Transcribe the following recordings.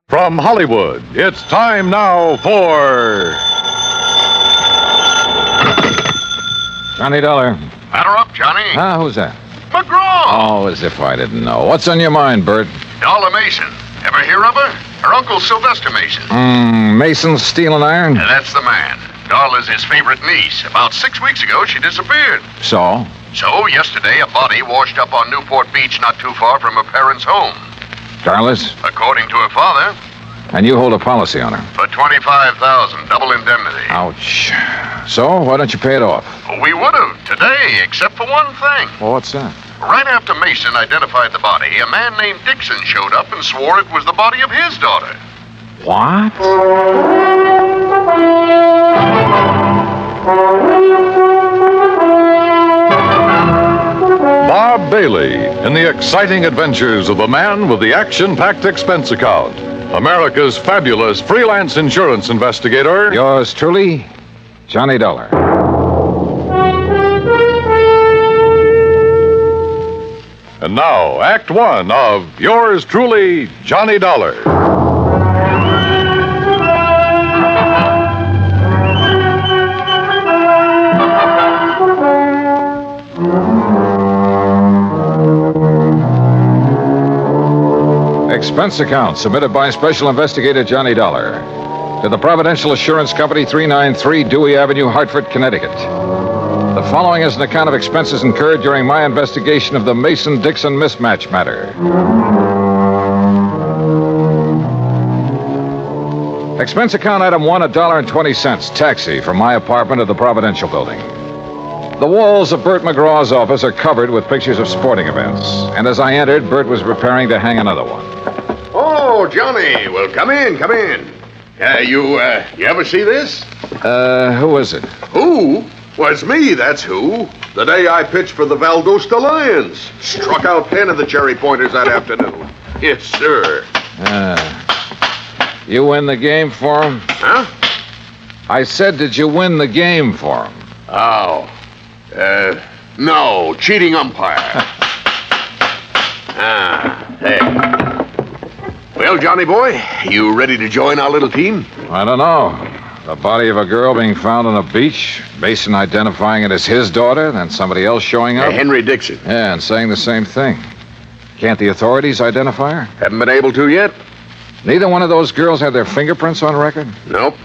From Hollywood, it's time now for... Johnny Dollar. Batter up, Johnny. Who's that? McGraw. Oh, as if I didn't know. What's on your mind, Bert? Dollar Mason. Ever hear of her? Her uncle Sylvester Mason. Mason's steel and iron? That's the man. Darla's his favorite niece. About 6 weeks ago, she disappeared. So? So, yesterday, a body washed up on Newport Beach not too far from her parents' home. Darla's? According to her father, And you hold a policy on her? for $25,000, double indemnity. Ouch. So, why don't you pay it off? We would have today, except for one thing. Well, what's that? Right after Mason identified the body, a man named Dixon showed up and swore it was the body of his daughter. What? Bob Bailey in the exciting adventures of the man with the action-packed expense account. America's fabulous freelance insurance investigator. Yours truly, Johnny Dollar. And now, Act One of yours truly, Johnny Dollar. Expense account submitted by Special Investigator Johnny Dollar to the Providential Assurance Company, 393 Dewey Avenue, Hartford, Connecticut. The following is an account of expenses incurred during my investigation of the Mason-Dixon mismatch matter. Expense account item 1, $1.20, taxi from my apartment to the Providential Building. The walls of Bert McGraw's office are covered with pictures of sporting events. And as I entered, Bert was preparing to hang another one. Oh, Johnny. Well, come in, come in. You ever see this? Who is it? Who? Well, it's me, that's who. The day I pitched for the Valdosta Lions. Struck out 10 of the Cherry Pointers that afternoon. Yes, sir. You win the game for him? Huh? I said, did you win the game for him? Oh. No. Cheating umpire. Hey. Well, Johnny boy, you ready to join our little team? I don't know. The body of a girl being found on a beach, Mason identifying it as his daughter, then somebody else showing up. Henry Dixon. Yeah, and saying the same thing. Can't the authorities identify her? Haven't been able to yet? Neither one of those girls had their fingerprints on record? Nope.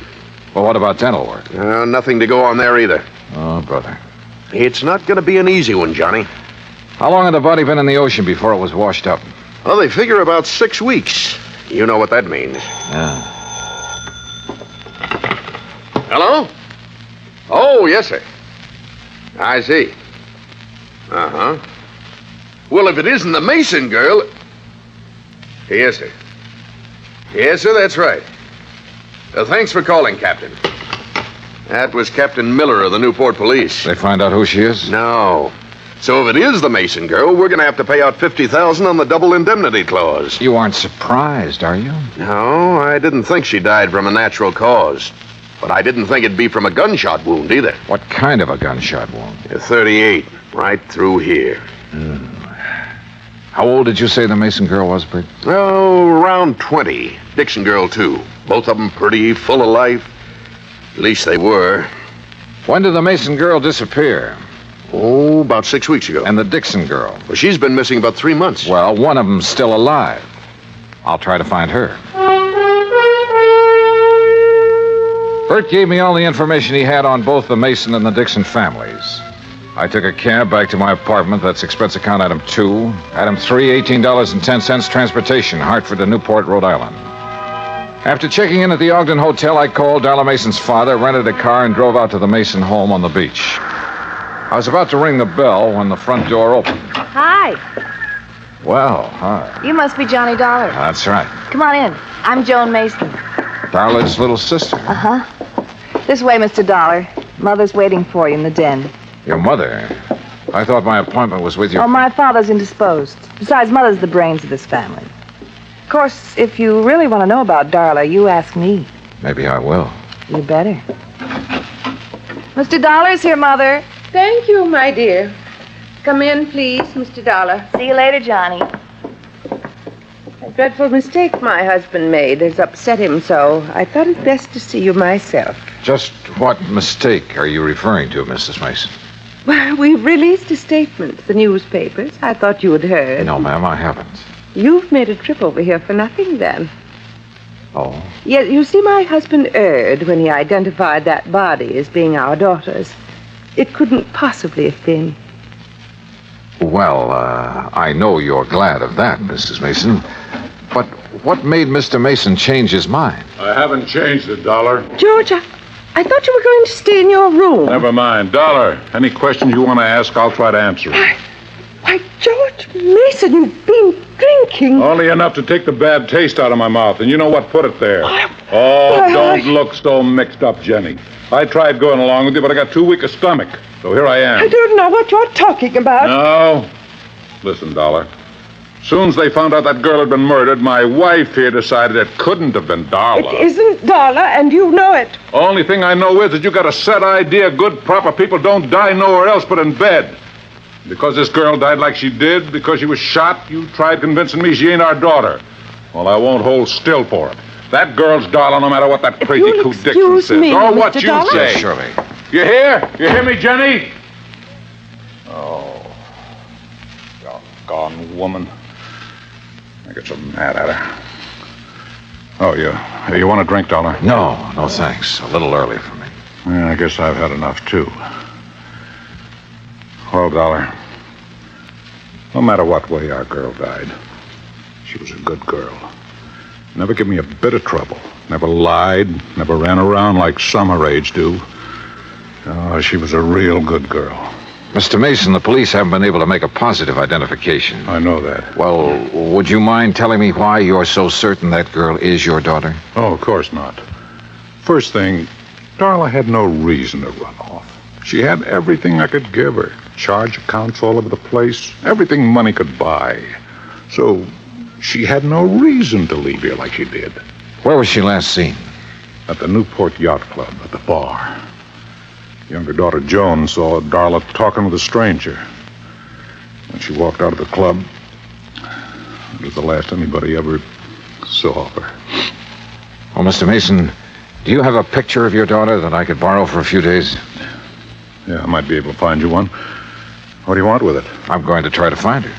Well, what about dental work? Nothing to go on there either. Oh, brother. It's not going to be an easy one, Johnny. How long had the body been in the ocean before it was washed up? Well, they figure about 6 weeks. You know what that means. Yeah. Hello? Oh, yes, sir. I see. Uh-huh. Well, if it isn't the Mason girl... Yes, sir. Yes, sir, that's right. Thanks for calling, Captain. That was Captain Miller of the Newport Police. They find out who she is? No. So if it is the Mason girl, we're going to have to pay out $50,000 on the double indemnity clause. You aren't surprised, are you? No, I didn't think she died from a natural cause. But I didn't think it'd be from a gunshot wound either. What kind of a gunshot wound? A 38, right through here. How old did you say the Mason girl was, Bert? Oh, around 20. Dixon girl, too. Both of them pretty, full of life. At least they were. When did the Mason girl disappear? Oh, about 6 weeks ago. And the Dixon girl? Well, she's been missing about 3 months. Well, one of them's still alive. I'll try to find her. Bert gave me all the information he had on both the Mason and the Dixon families. I took a cab back to my apartment. That's expense account item 2. Item 3, $18.10, transportation, Hartford to Newport, Rhode Island. After checking in at the Ogden Hotel, I called Darla Mason's father, rented a car, and drove out to the Mason home on the beach. I was about to ring the bell when the front door opened. Hi. Well, hi. You must be Johnny Dollar. That's right. Come on in. I'm Joan Mason. Darla's little sister. Uh-huh. This way, Mr. Dollar. Mother's waiting for you in the den. Your mother? I thought my appointment was with you. Oh, my father's indisposed. Besides, Mother's the brains of this family. Of course, if you really want to know about Darla, you ask me. Maybe I will. You better. Mr. Dollar's here, Mother. Thank you, my dear. Come in, please, Mr. Dollar. See you later, Johnny. dreadful mistake my husband made has upset him so. I thought it best to see you myself. Just what mistake are you referring to, Mrs. Mason? Well, we've released a statement to the newspapers. I thought you had heard. No, ma'am, I haven't. You've made a trip over here for nothing, then. Oh? Yeah, you see, my husband erred when he identified that body as being our daughter's. It couldn't possibly have been. Well, I know you're glad of that, Mrs. Mason. But what made Mr. Mason change his mind? I haven't changed it, Dollar. George, I thought you were going to stay in your room. Never mind. Dollar, any questions you want to ask, I'll try to answer them. Why, George Mason, you've been drinking. Only enough to take the bad taste out of my mouth, and you know what put it there. Don't look so mixed up, Jenny. I tried going along with you, but I got too weak a stomach. So here I am. I don't know what you're talking about. No. Listen, Dollar. Soon as they found out that girl had been murdered, my wife here decided it couldn't have been Darla. It isn't Darla, and you know it. Only thing I know is that you got a set idea good, proper people don't die nowhere else but in bed. Because this girl died like she did, because she was shot, you tried convincing me she ain't our daughter. Well, I won't hold still for it. That girl's Darla, no matter what that crazy You'll Coo Dixon excuse says. me, Or Mr. what you Dollar? say. Yes, surely. You hear? You hear me, Jenny? Oh, doggone woman. I get so mad at her. Oh, you want a drink, Dollar? No, thanks. A little early for me. Yeah, I guess I've had enough, too. Well, Dollar, no matter what way our girl died, she was a good girl. Never gave me a bit of trouble. Never lied, never ran around like some her age do. Oh, she was a real good girl. Mr. Mason, the police haven't been able to make a positive identification. I know that. Well, would you mind telling me why you're so certain that girl is your daughter? Oh, of course not. First thing, Darla had no reason to run off. She had everything I could give her. Charge accounts all over the place. Everything money could buy. So she had no reason to leave here like she did. Where was she last seen? At the Newport Yacht Club, at the bar. Younger daughter Joan saw Darla talking with a stranger. When she walked out of the club, it was the last anybody ever saw of her. Well, Mr. Mason, do you have a picture of your daughter that I could borrow for a few days? Yeah, I might be able to find you one. What do you want with it? I'm going to try to find her.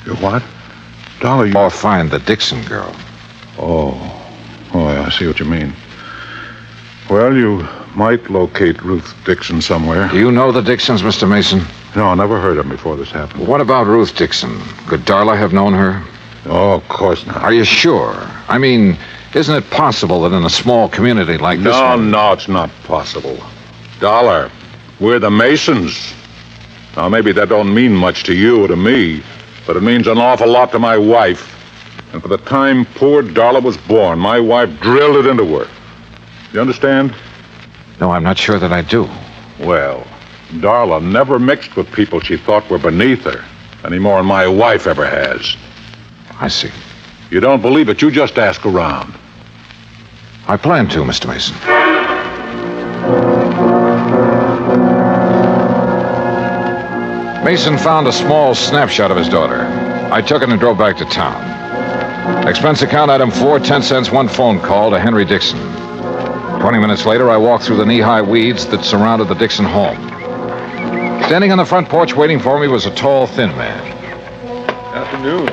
You what? Dollar, you... Or find the Dixon girl. Oh, yeah, I see what you mean. Well, you might locate Ruth Dixon somewhere. Do you know the Dixons, Mr. Mason? No, I never heard of them before this happened. What about Ruth Dixon? Could Darla have known her? Oh, of course not. Are you sure? I mean, isn't it possible that in a small community like this one... No, it's not possible. Dollar, we're the Masons. Now, maybe that don't mean much to you or to me, but it means an awful lot to my wife. And for the time poor Darla was born, my wife drilled it into her. You understand? No, I'm not sure that I do. Well, Darla never mixed with people she thought were beneath her, any more than my wife ever has. I see. You don't believe it, you just ask around. I plan to, Mr. Mason. Mason found a small snapshot of his daughter. I took it and drove back to town. Expense account item 4, 10 cents, one phone call to Henry Dixon. 20 minutes later, I walked through the knee-high weeds that surrounded the Dixon home. Standing on the front porch waiting for me was a tall, thin man. Afternoon.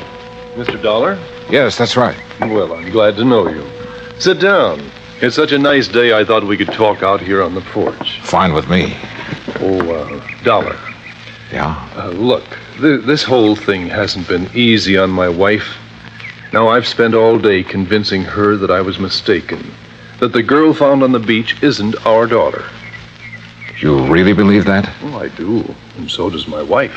Mr. Dollar? Yes, that's right. Well, I'm glad to know you. Sit down. It's such a nice day, I thought we could talk out here on the porch. Fine with me. Dollar. Yeah? Look, this whole thing hasn't been easy on my wife. Now, I've spent all day convincing her that I was mistaken, that the girl found on the beach isn't our daughter. You really believe that? Well, I do, and so does my wife.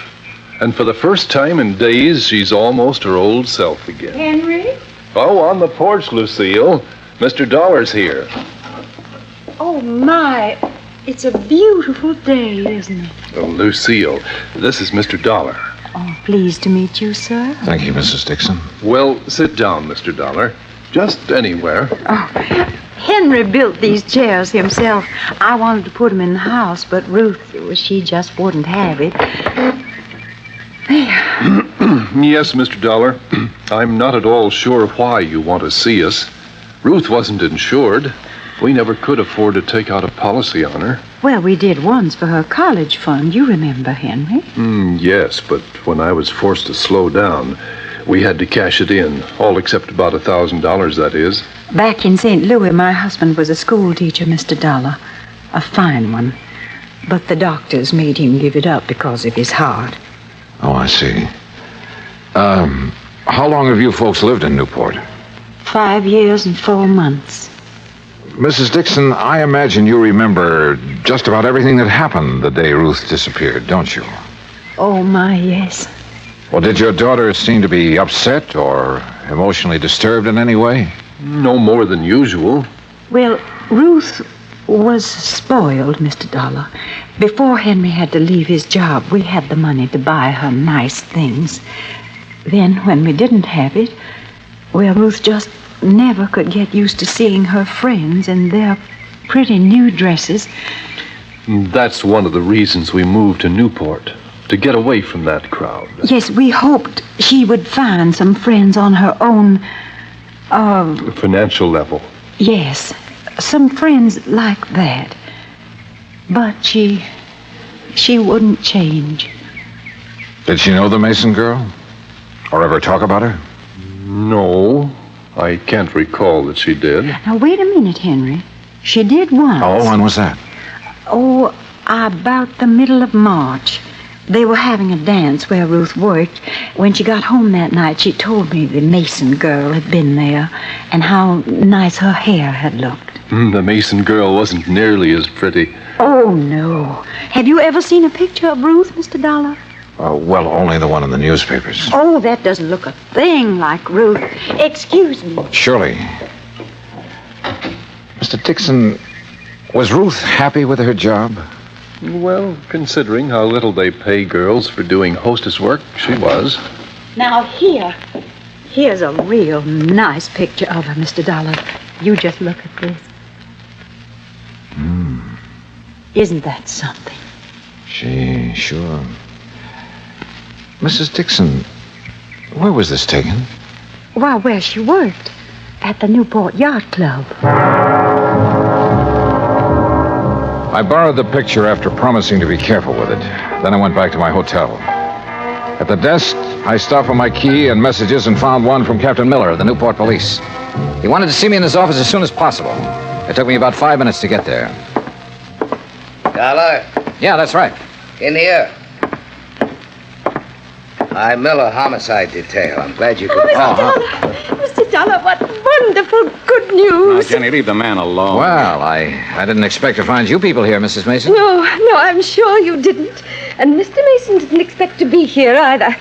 And for the first time in days, she's almost her old self again. Henry? Oh, on the porch, Lucille. Mr. Dollar's here. Oh, my. It's a beautiful day, isn't it? Oh, Lucille, this is Mr. Dollar. Oh, pleased to meet you, sir. Thank you, Mrs. Dixon. Well, sit down, Mr. Dollar. Just anywhere. Oh, Henry built these chairs himself. I wanted to put them in the house, but Ruth, she just wouldn't have it. Yes, Mr. Dollar. I'm not at all sure why you want to see us. Ruth wasn't insured. We never could afford to take out a policy on her. Well, we did once for her college fund. You remember, Henry? Yes, but when I was forced to slow down, we had to cash it in, all except about $1,000, that is. Back in St. Louis, my husband was a school teacher, Mr. Dollar. A fine one. But the doctors made him give it up because of his heart. Oh, I see. How long have you folks lived in Newport? 5 years and 4 months. Mrs. Dixon, I imagine you remember just about everything that happened the day Ruth disappeared, don't you? Oh, my, yes. Well, did your daughter seem to be upset or emotionally disturbed in any way? No more than usual. Well, Ruth was spoiled, Mr. Dollar. Before Henry had to leave his job, we had the money to buy her nice things. Then, when we didn't have it, well, Ruth just never could get used to seeing her friends in their pretty new dresses. That's one of the reasons we moved to Newport, to get away from that crowd. Yes, we hoped she would find some friends on her own, Financial level. yes, some friends like that. But she wouldn't change. Did she know the Mason girl? Or ever talk about her? No, I can't recall that she did. Now, wait a minute, Henry. She did once. Oh, when was that? Oh, about the middle of March. They were having a dance where Ruth worked. When she got home that night, she told me the Mason girl had been there and how nice her hair had looked. The Mason girl wasn't nearly as pretty. Oh, no. Have you ever seen a picture of Ruth, Mr. Dollar? Well, only the one in the newspapers. Oh, that doesn't look a thing like Ruth. Excuse me. Surely. Mr. Dixon, was Ruth happy with her job? Well, considering how little they pay girls for doing hostess work, she was. Now, here's a real nice picture of her, Mr. Dollar. You just look at this. Isn't that something? Sure. Mrs. Dixon, where was this taken? Why, where she worked. At the Newport Yacht Club. I borrowed the picture after promising to be careful with it. Then I went back to my hotel. At the desk, I stopped for my key and messages and found one from Captain Miller of the Newport Police. He wanted to see me in his office as soon as possible. It took me about 5 minutes to get there. Dollar, Yeah, that's right. in here. I'm Miller, homicide detail. I'm glad you could... Mr. Dollar, what wonderful good news. Jenny, leave the man alone. Well, I didn't expect to find you people here, Mrs. Mason. No, I'm sure you didn't. And Mr. Mason didn't expect to be here either.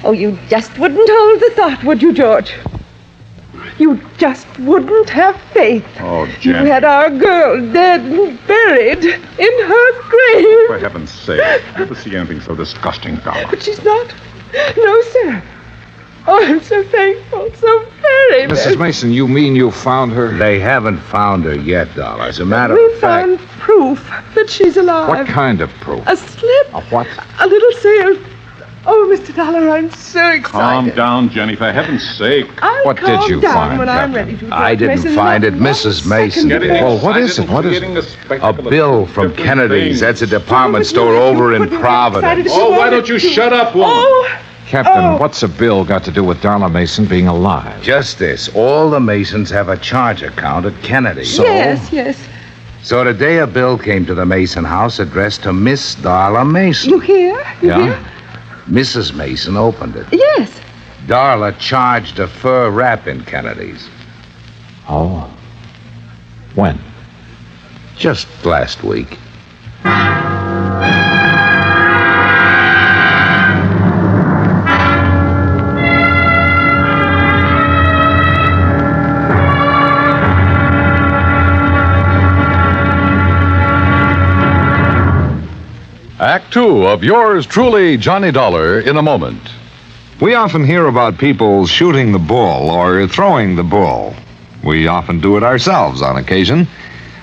Oh, you just wouldn't hold the thought, would you, George? You just wouldn't have faith. Oh, You Jenny. had our girl dead and buried in her grave. For heaven's sake, never see anything so disgusting, Dollar. But she's not. No, sir. Oh, I'm so thankful. So very, Mrs. Mason, you mean you found her? They haven't found her yet, Dollar. As a matter We of fact... found proof that she's alive. What kind of proof? A slip. A what? A little sail. Oh, Mr. Dollar, I'm so excited. Calm down, Jenny, for heaven's sake. I'll What did calm you down find, when I'm Captain? ready to. I didn't Mason, find not it. one Mrs. Mason second did. delay. Well, what is it? What is it? A bill from Kennedy's. That's a department store over in Providence. Oh, why don't you shut up, woman? Oh, Captain, what's a bill got to do with Darla Mason being alive? Just this. All the Masons have a charge account at Kennedy's. yes. So today a bill came to the Mason house addressed to Miss Darla Mason. You hear? You Yeah? hear? Mrs. Mason opened it. Yes. Darla charged a fur wrap in Kennedy's. Oh. When? Just last week. Act two of yours truly, Johnny Dollar, in a moment. We often hear about people shooting the bull or throwing the bull. We often do it ourselves on occasion.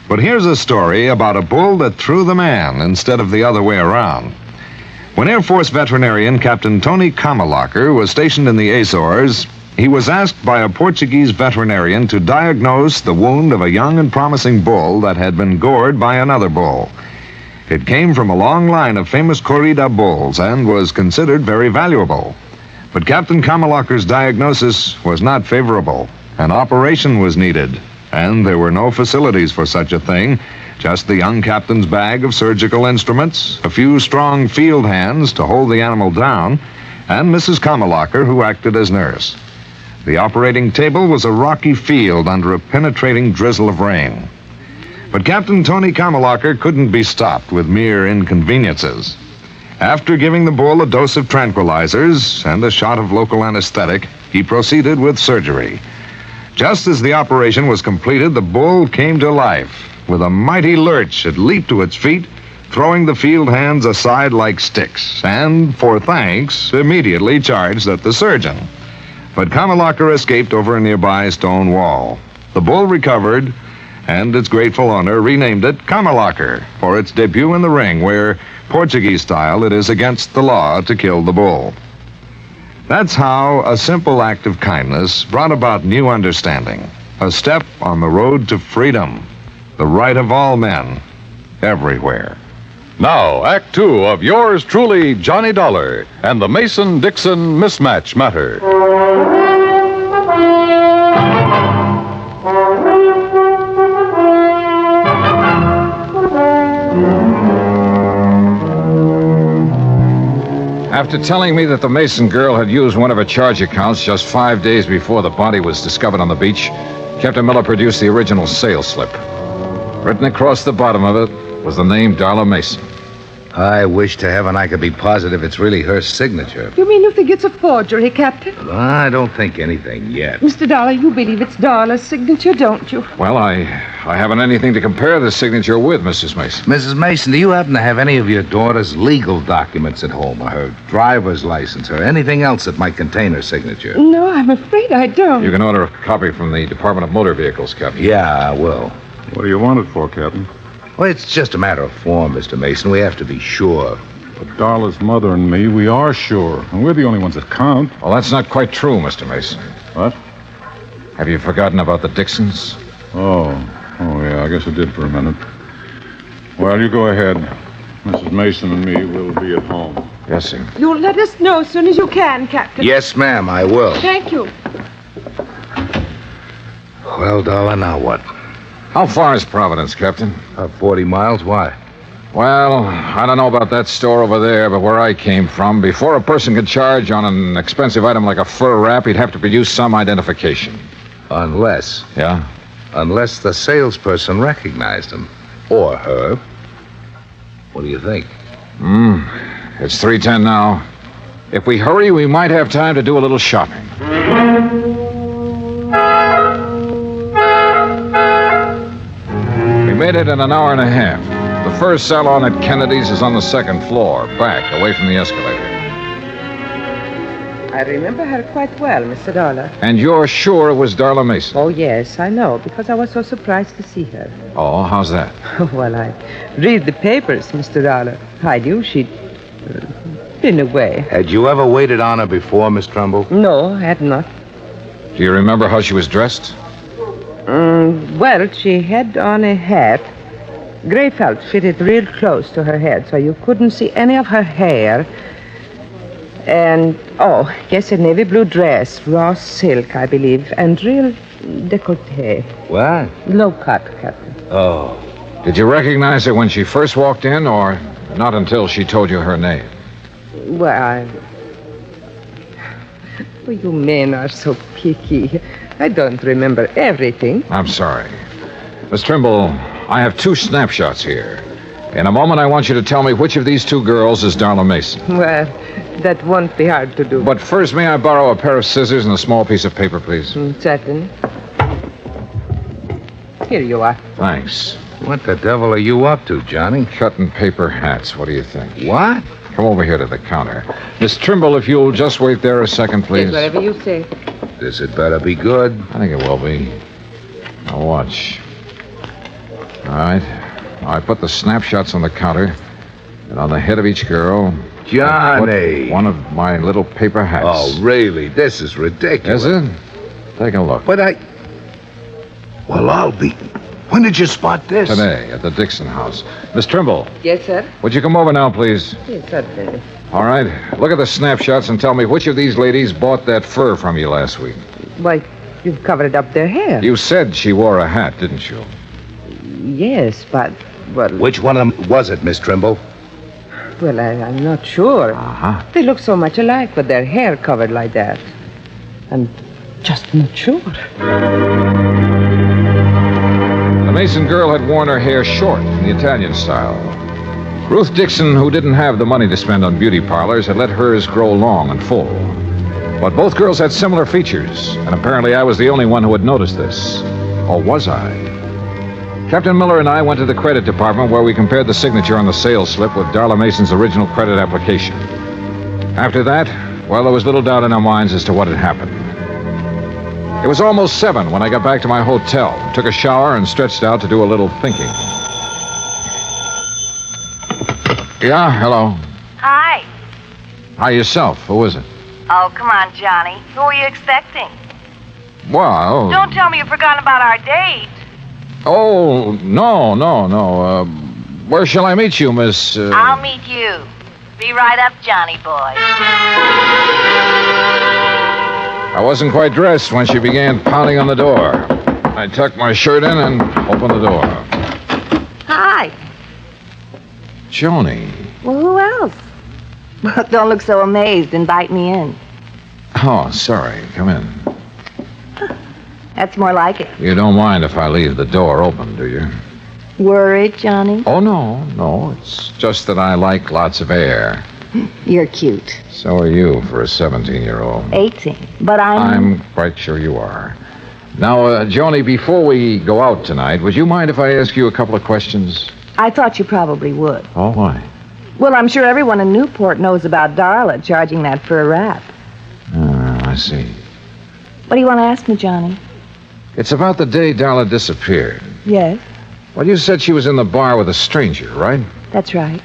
But here's a story about a bull that threw the man instead of the other way around. When Air Force veterinarian Captain Tony Kamalacher was stationed in the Azores, he was asked by a Portuguese veterinarian to diagnose the wound of a young and promising bull that had been gored by another bull. It came from a long line of famous corrida bulls and was considered very valuable. But Captain Kamalacher's diagnosis was not favorable. An operation was needed, and there were no facilities for such a thing. Just the young captain's bag of surgical instruments, a few strong field hands to hold the animal down, and Mrs. Kamalacher, who acted as nurse. The operating table was a rocky field under a penetrating drizzle of rain. But Captain Tony Kamalacher couldn't be stopped with mere inconveniences. After giving the bull a dose of tranquilizers and a shot of local anesthetic, he proceeded with surgery. Just as the operation was completed, the bull came to life. With a mighty lurch, it leaped to its feet, throwing the field hands aside like sticks, and, for thanks, immediately charged at the surgeon. But Kamalacher escaped over a nearby stone wall. The bull recovered, and its grateful owner renamed it Kamalacher for its debut in the ring, where, Portuguese style, it is against the law to kill the bull. That's how a simple act of kindness brought about new understanding, a step on the road to freedom, the right of all men, everywhere. Now, Act Two of yours truly, Johnny Dollar, and the Mason-Dixon mismatch matter. After telling me that the Mason girl had used one of her charge accounts just 5 days before the body was discovered on the beach, Captain Miller produced the original sales slip. Written across the bottom of it was the name Darla Mason. I wish to heaven I could be positive it's really her signature. You mean you think it's a forgery, Captain? I don't think anything yet. Mr. Dollar, you believe it's Darla's signature, don't you? Well, I haven't anything to compare the signature with, Mrs. Mason. Mrs. Mason, do you happen to have any of your daughter's legal documents at home, or her driver's license, or anything else that might contain her signature? No, I'm afraid I don't. You can order a copy from the Department of Motor Vehicles, Captain. Yeah, I will. What do you want it for, Captain? Well, it's just a matter of form, Mr. Mason. We have to be sure. But Darla's mother and me, we are sure. And we're the only ones that count. Well, that's not quite true, Mr. Mason. What? Have you forgotten about the Dixons? Oh, yeah, I guess I did for a minute. Well, you go ahead. Mrs. Mason and me will be at home. Yes, sir. You'll let us know as soon as you can, Captain. Yes, ma'am, I will. Thank you. Well, Darla, now what? How far is Providence, Captain? 40 miles. Why? Well, I don't know about that store over there, but where I came from, before a person could charge on an expensive item like a fur wrap, he'd have to produce some identification. Unless Yeah? the salesperson recognized him. Or her. What do you think? It's 3:10 now. If we hurry, we might have time to do a little shopping. We made it in an hour and a half. The first salon at Kennedy's is on the second floor, back, away from the escalator. I remember her quite well, Mr. Dollar. And you're sure it was Darla Mason? Oh, yes, I know, because I was so surprised to see her. Oh, how's that? Well, I read the papers, Mr. Dollar. I knew she'd been away. Had you ever waited on her before, Miss Trumbull? No, I had not. Do you remember how she was dressed? Well, she had on a hat. Gray felt fitted real close to her head, so you couldn't see any of her hair. And, yes, a navy blue dress, raw silk, I believe, and real décolleté. What? Low cut, Captain. Oh. Did you recognize her when she first walked in, or not until she told you her name? Well, you men are so picky. I don't remember everything. I'm sorry. Miss Trimble, I have 2 snapshots here. In a moment, I want you to tell me which of these 2 girls is Darla Mason. Well, that won't be hard to do. But first, may I borrow a pair of scissors and a small piece of paper, please? Certainly. Here you are. Thanks. What the devil are you up to, Johnny? Cutting paper hats. What do you think? What? Come over here to the counter. Miss Trimble, if you'll just wait there a second, please. Yes, whatever you say. This had better be good. I think it will be. Now watch. All right. I put the snapshots on the counter, and on the head of each girl, Johnny. One of my little paper hats. Oh, really? This is ridiculous. Is it? Take a look. But Well, I'll be... When did you spot this? Today, at the Dixon house. Miss Trimble, Yes, sir? would you come over now, please? Yes, certainly. All right. Look at the snapshots and tell me which of these ladies bought that fur from you last week. Why, you've covered up their hair. You said she wore a hat, didn't you? Yes, but, well... Which one of them was it, Miss Trimble? Well, I'm not sure. Uh-huh. They look so much alike with their hair covered like that. I'm just not sure. The Mason girl had worn her hair short in the Italian style. Ruth Dixon, who didn't have the money to spend on beauty parlors, had let hers grow long and full. But both girls had similar features, and apparently I was the only one who had noticed this. Or was I? Captain Miller and I went to the credit department where we compared the signature on the sales slip with Darla Mason's original credit application. After that, well, there was little doubt in our minds as to what had happened. It was almost 7 when I got back to my hotel, took a shower, and stretched out to do a little thinking. Yeah, hello. Hi. Hi, yourself. Who is it? Oh, come on, Johnny. Who are you expecting? Well... Don't tell me you've forgotten about our date. Oh, no. Where shall I meet you, Miss... I'll meet you. Be right up, Johnny boy. I wasn't quite dressed when she began pounding on the door. I tucked my shirt in and opened the door. Hi. Joni. Well, who else? Well, don't look so amazed. Invite me in. Oh, sorry. Come in. That's more like it. You don't mind if I leave the door open, do you? Worried, Johnny? Oh, no. It's just that I like lots of air. You're cute. So are you for a 17-year-old. 18. But I'm quite sure you are. Now, Joni, before we go out tonight, would you mind if I ask you a couple of questions? I thought you probably would. Oh, why? Well, I'm sure everyone in Newport knows about Darla charging that for a rap. I see. What do you want to ask me, Johnny? It's about the day Darla disappeared. Yes, Well, you said she was in the bar with a stranger, right? that's right.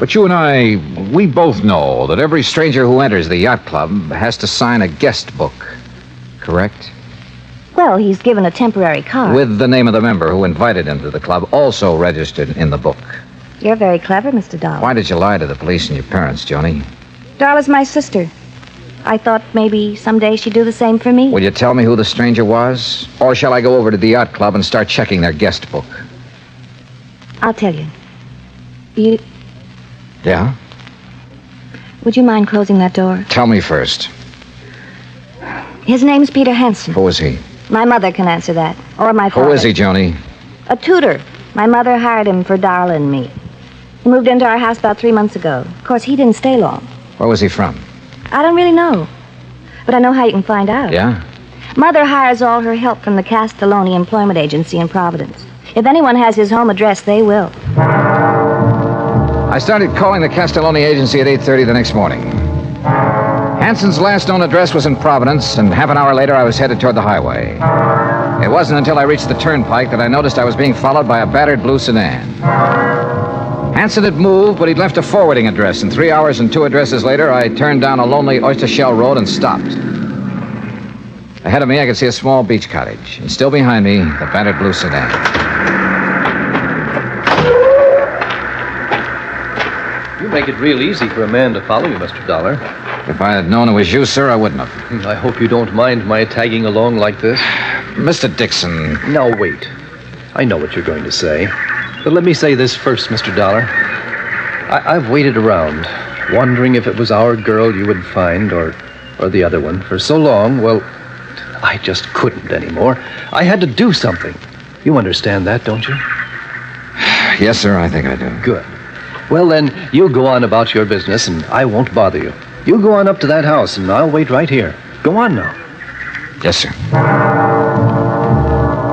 But you and I, we both know that every stranger who enters the yacht club has to sign a guest book, correct? Well, he's given a temporary card. With the name of the member who invited him to the club also registered in the book. You're very clever, Mr. Dollar. Why did you lie to the police and your parents, Joni? Darla's my sister. I thought maybe someday she'd do the same for me. Will you tell me who the stranger was? Or shall I go over to the yacht club and start checking their guest book? I'll tell you. Yeah? Would you mind closing that door? Tell me first. His name's Peter Hansen. Who is he? My mother can answer that. Or my father. Who is he, Joni? A tutor. My mother hired him for Darla and me. He moved into our house about 3 months ago. Of course, he didn't stay long. Where was he from? I don't really know. But I know how you can find out. Yeah? Mother hires all her help from the Castelloni Employment Agency in Providence. If anyone has his home address, they will. I started calling the Castelloni agency at 8:30 the next morning. Hansen's last known address was in Providence, and half an hour later I was headed toward the highway. It wasn't until I reached the turnpike that I noticed I was being followed by a battered blue sedan. Hansen had moved, but he'd left a forwarding address, and 3 hours and 2 addresses later, I turned down a lonely oyster shell road and stopped. Ahead of me, I could see a small beach cottage, and still behind me, the battered blue sedan. You make it real easy for a man to follow you, Mr. Dollar. If I had known it was you, sir, I wouldn't have. I hope you don't mind my tagging along like this. Mr. Dixon. Now, wait. I know what you're going to say. But let me say this first, Mr. Dollar. I've waited around, wondering if it was our girl you would find, or the other one, for so long. Well, I just couldn't anymore. I had to do something. You understand that, don't you? Yes, sir, I think I do. Good. Well, then, you go on about your business, and I won't bother you. You go on up to that house, and I'll wait right here. Go on now. Yes, sir.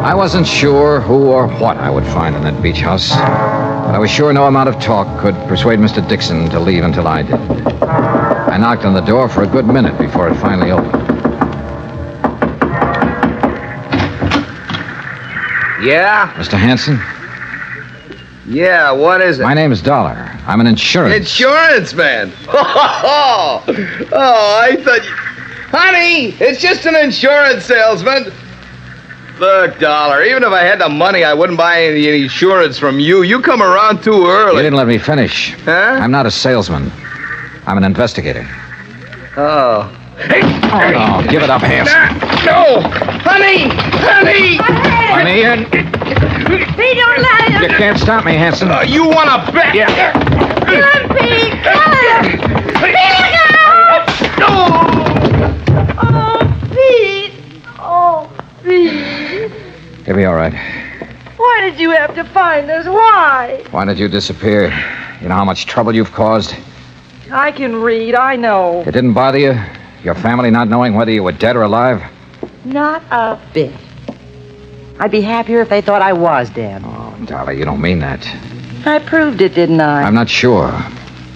I wasn't sure who or what I would find in that beach house, but I was sure no amount of talk could persuade Mr. Dixon to leave until I did. I knocked on the door for a good minute before it finally opened. Yeah? Mr. Hansen? Yeah, what is it? My name's Dollar. I'm an insurance. Insurance man. Oh, I thought you... Honey, it's just an insurance salesman. Look, Dollar, even if I had the money, I wouldn't buy any insurance from you. You come around too early. You didn't let me finish. Huh? I'm not a salesman. I'm an investigator. Oh. Oh, give it up, Hanson. No! Honey! Honey! Honey, Pete, don't let him. you can't stop me, Hanson. You want to bet? Yeah. Come on, Pete. Oh, Pete. Oh, Pete. You'll be all right. Why did you have to find us? Why? Why did you disappear? You know how much trouble you've caused? I can read, I know. It didn't bother you? Your family not knowing whether you were dead or alive? Not a bit. I'd be happier if they thought I was dead. Oh, Dolly, you don't mean that. I proved it, didn't I? I'm not sure.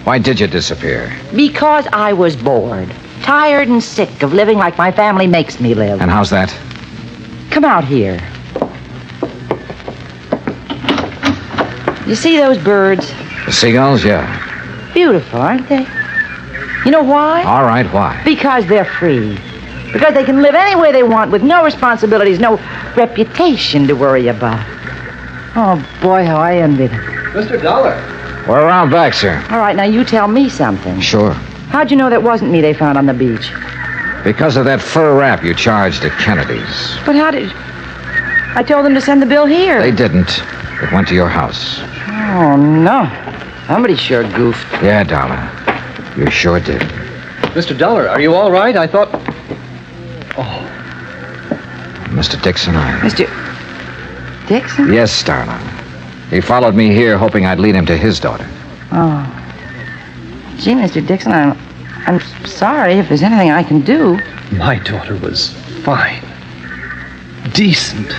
Why did you disappear? Because I was bored. Tired and sick of living like my family makes me live. And how's that? Come out here. You see those birds? The seagulls, yeah. Beautiful, aren't they? You know why? All right, why? Because they're free. Because they can live any way they want with no responsibilities, no reputation to worry about. Oh, boy, how I envy them. Mr. Dollar. We're around back, sir. All right, now you tell me something. Sure. How'd you know that wasn't me they found on the beach? Because of that fur wrap you charged at Kennedy's. But how did... I told them to send the bill here. They didn't. It went to your house. Oh, no. Somebody sure goofed. Yeah, Dollar. You sure did. Mr. Dollar, are you all right? I thought... Mr. Dixon, Mr. Dixon? Yes, darling. He followed me here hoping I'd lead him to his daughter. Oh. Gee, Mr. Dixon, I'm sorry if there's anything I can do. My daughter was fine. Decent.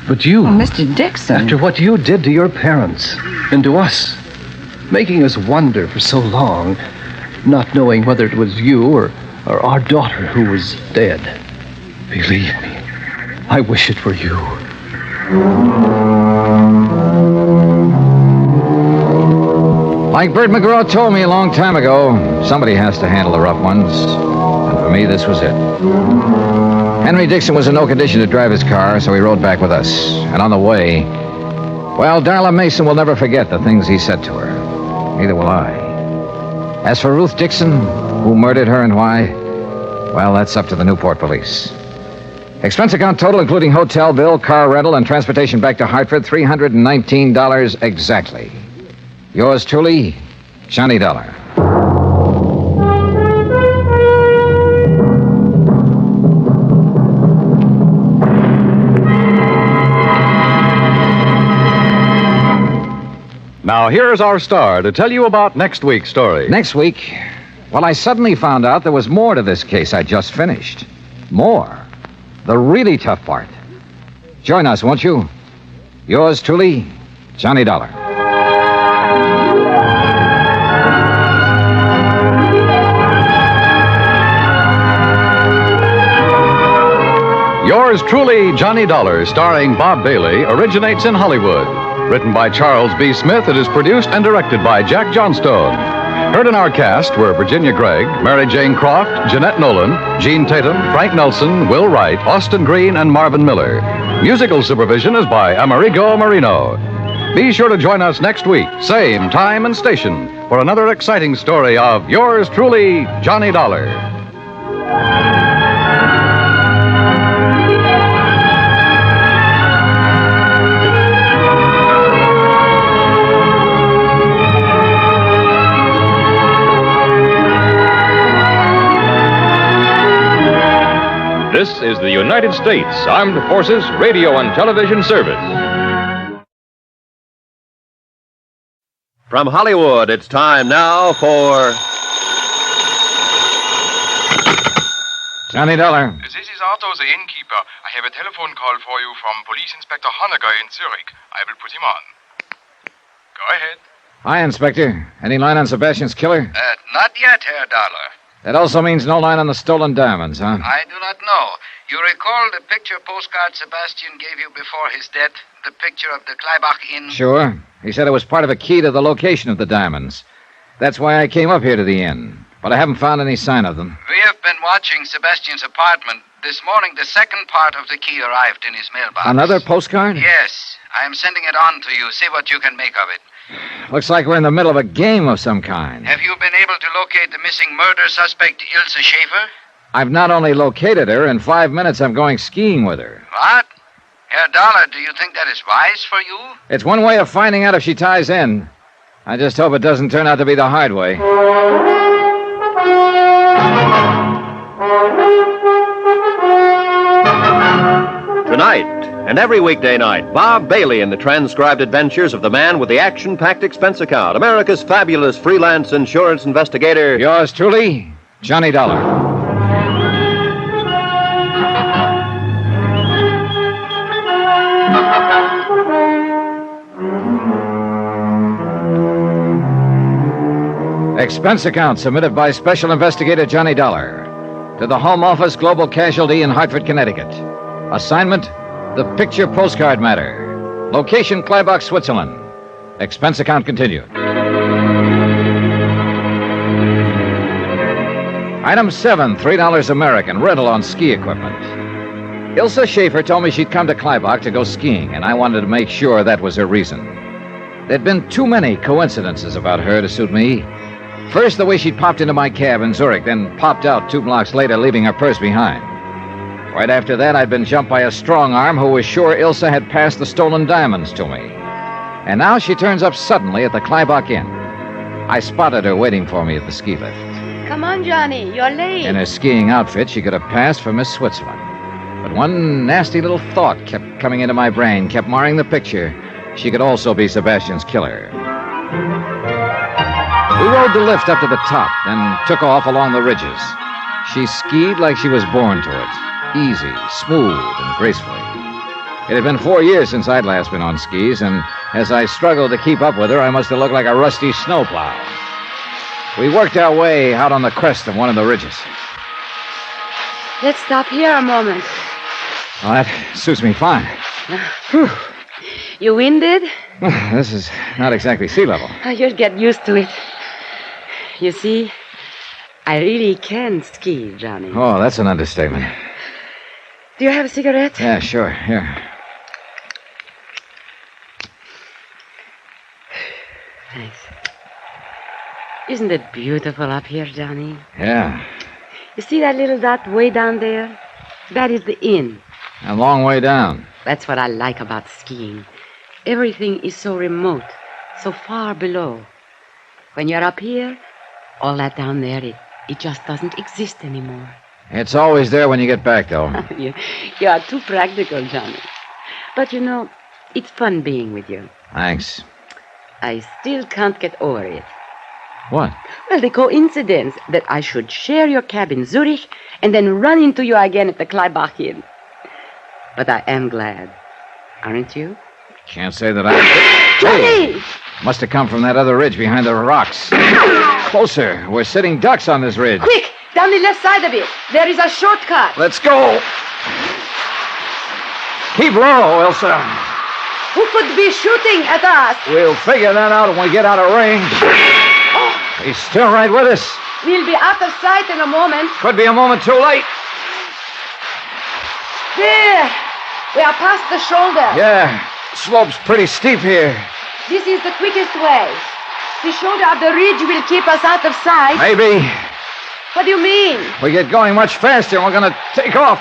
But you... Oh, Mr. Dixon. After what you did to your parents and to us, making us wonder for so long, not knowing whether it was you or our daughter who was dead. Believe me, I wish it were you. Like Bert McGraw told me a long time ago, somebody has to handle the rough ones. And for me, this was it. Henry Dixon was in no condition to drive his car, so he rode back with us. And on the way, well, Darla Mason will never forget the things he said to her. Neither will I. As for Ruth Dixon, who murdered her and why, well, that's up to the Newport police. Expense account total, including hotel bill, car rental, and transportation back to Hartford, $319 exactly. Yours truly, Johnny Dollar. Now, here's our star to tell you about next week's story. Next week, well, I suddenly found out there was more to this case I just finished. More. The really tough part. Join us, won't you? Yours truly, Johnny Dollar. Yours truly, Johnny Dollar, starring Bob Bailey, originates in Hollywood. Written by Charles B. Smith, it is produced and directed by Jack Johnstone. Heard in our cast were Virginia Gregg, Mary Jane Croft, Jeanette Nolan, Gene Tatum, Frank Nelson, Will Wright, Austin Green, and Marvin Miller. Musical supervision is by Amerigo Marino. Be sure to join us next week, same time and station, for another exciting story of yours truly, Johnny Dollar. This is the United States Armed Forces Radio and Television Service. From Hollywood, it's time now for... Johnny Dollar. This is Otto, the innkeeper. I have a telephone call for you from Police Inspector Honecker in Zurich. I will put him on. Go ahead. Hi, Inspector. Any line on Sebastian's killer? Not yet, Herr Dollar. That also means no line on the stolen diamonds, huh? I do not know. You recall the picture postcard Sebastian gave you before his death? The picture of the Kleibach Inn? Sure. He said it was part of a key to the location of the diamonds. That's why I came up here to the inn. But I haven't found any sign of them. We have been watching Sebastian's apartment. This morning, the second part of the key arrived in his mailbox. Another postcard? Yes. I am sending it on to you. See what you can make of it. Looks like we're in the middle of a game of some kind. Have you been able to locate the missing murder suspect, Ilse Schaefer? I've not only located her, in 5 minutes I'm going skiing with her. What? Herr Dollar, do you think that is wise for you? It's one way of finding out if she ties in. I just hope it doesn't turn out to be the hard way. Tonight, and every weekday night, Bob Bailey in the transcribed adventures of the man with the action-packed expense account, America's fabulous freelance insurance investigator. Yours truly, Johnny Dollar. Expense account submitted by Special Investigator Johnny Dollar to the Home Office Global Casualty in Hartford, Connecticut. Assignment, the picture postcard matter. Location, Kleibach, Switzerland. Expense account continued. Item 7, $3 American, rental on ski equipment. Ilse Schaefer told me she'd come to Kleibach to go skiing, and I wanted to make sure that was her reason. There'd been too many coincidences about her to suit me. First, the way she'd popped into my cab in Zurich, then popped out 2 blocks later, leaving her purse behind. Right after that, I'd been jumped by a strong arm who was sure Ilse had passed the stolen diamonds to me. And now she turns up suddenly at the Kleibach Inn. I spotted her waiting for me at the ski lift. Come on, Johnny. You're late. In her skiing outfit, she could have passed for Miss Switzerland. But one nasty little thought kept coming into my brain, kept marring the picture. She could also be Sebastian's killer. We rode the lift up to the top, then took off along the ridges. She skied like she was born to it. Easy, smooth, and gracefully. It had been 4 years since I'd last been on skis, and as I struggled to keep up with her, I must have looked like a rusty snowplow. We worked our way out on the crest of one of the ridges. Let's stop here a moment. Well, that suits me fine. You winded? This is not exactly sea level. You'll get used to it. You see, I really can ski, Johnny. Oh, that's an understatement. Do you have a cigarette? Yeah, sure. Here. Thanks. Isn't it beautiful up here, Johnny? Yeah. You see that little dot way down there? That is the inn. A long way down. That's what I like about skiing. Everything is so remote, so far below. When you're up here, all that down there, it just doesn't exist anymore. It's always there when you get back, though. You are too practical, Johnny. But you know, it's fun being with you. Thanks. I still can't get over it. What? Well, the coincidence that I should share your cab in Zurich and then run into you again at the Kleibach Inn. But I am glad. Aren't you? Can't say that I... Johnny! Hey! Must have come from that other ridge behind the rocks. Closer. We're sitting ducks on this ridge. Quick! Down the left side of it. There is a shortcut. Let's go. Keep low, Elsa. Who could be shooting at us? We'll figure that out when we get out of range. He's still right with us. We'll be out of sight in a moment. Could be a moment too late. There. We are past the shoulder. Yeah. Slope's pretty steep here. This is the quickest way. The shoulder of the ridge will keep us out of sight. Maybe. What do you mean? We get going much faster and we're going to take off.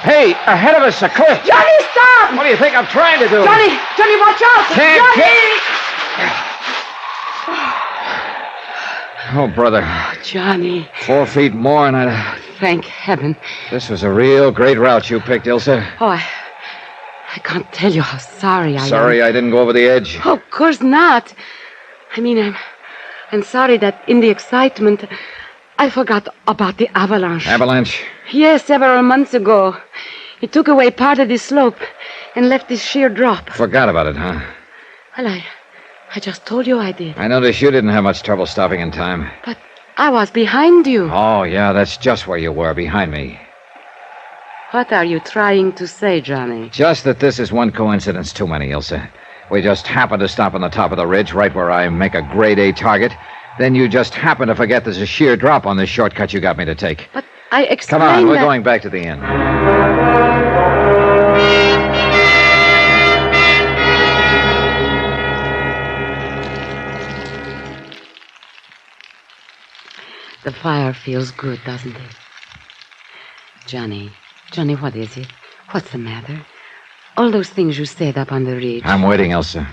Hey, ahead of us, a cliff. Johnny, stop! What do you think I'm trying to do? Johnny, watch out! Johnny! Oh, brother. Johnny. 4 feet more and I'd... Thank heaven. This was a real great route you picked, Ilsa. Oh, I can't tell you how sorry I am. Sorry I didn't go over the edge. Oh, of course not. I mean, I'm sorry that in the excitement, I forgot about the avalanche. Avalanche? Yes, several months ago. It took away part of the slope and left this sheer drop. Forgot about it, huh? Well, I just told you I did. I noticed you didn't have much trouble stopping in time. But I was behind you. Oh, yeah, that's just where you were, behind me. What are you trying to say, Johnny? Just that this is one coincidence too many, Ilsa. We just happened to stop on the top of the ridge, right where I make a grade A target. Then you just happen to forget there's a sheer drop on this shortcut you got me to take. But I explained Come on, we're that... going back to the inn. The fire feels good, doesn't it? Johnny, what is it? What's the matter? All those things you said up on the ridge. I'm waiting, Elsa.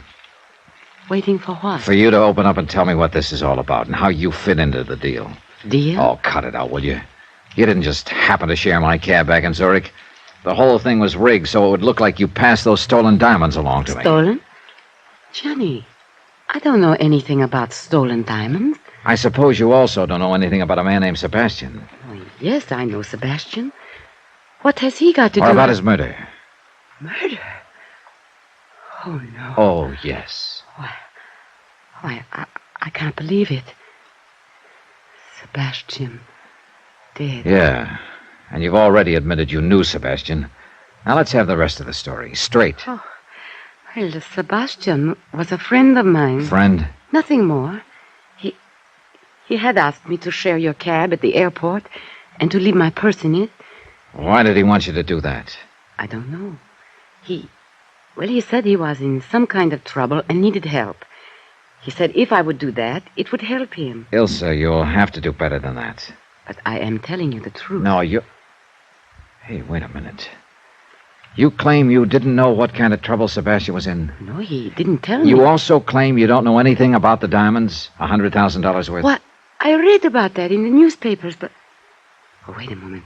Waiting for what? For you to open up and tell me what this is all about and how you fit into the deal. Deal? Oh, cut it out, will you? You didn't just happen to share my cab back in Zurich. The whole thing was rigged so it would look like you passed those stolen diamonds along to me. Stolen? Johnny, I don't know anything about stolen diamonds. I suppose you also don't know anything about a man named Sebastian. Oh, yes, I know Sebastian. What has he got to do Or about with... his murder? Murder? Oh, no. Oh, yes. Why, I can't believe it. Sebastian. Dead. Yeah. And you've already admitted you knew Sebastian. Now let's have the rest of the story. Straight. Oh, well, Sebastian was a friend of mine. Friend? Nothing more. He had asked me to share your cab at the airport and to leave my purse in it. Why did he want you to do that? I don't know. He said he was in some kind of trouble and needed help. He said if I would do that, it would help him. Ilsa, you'll have to do better than that. But I am telling you the truth. No, you... Hey, wait a minute. You claim you didn't know what kind of trouble Sebastian was in? No, he didn't tell me. You also claim you don't know anything about the diamonds? $100,000 worth? What? I read about that in the newspapers, but... Oh, wait a moment.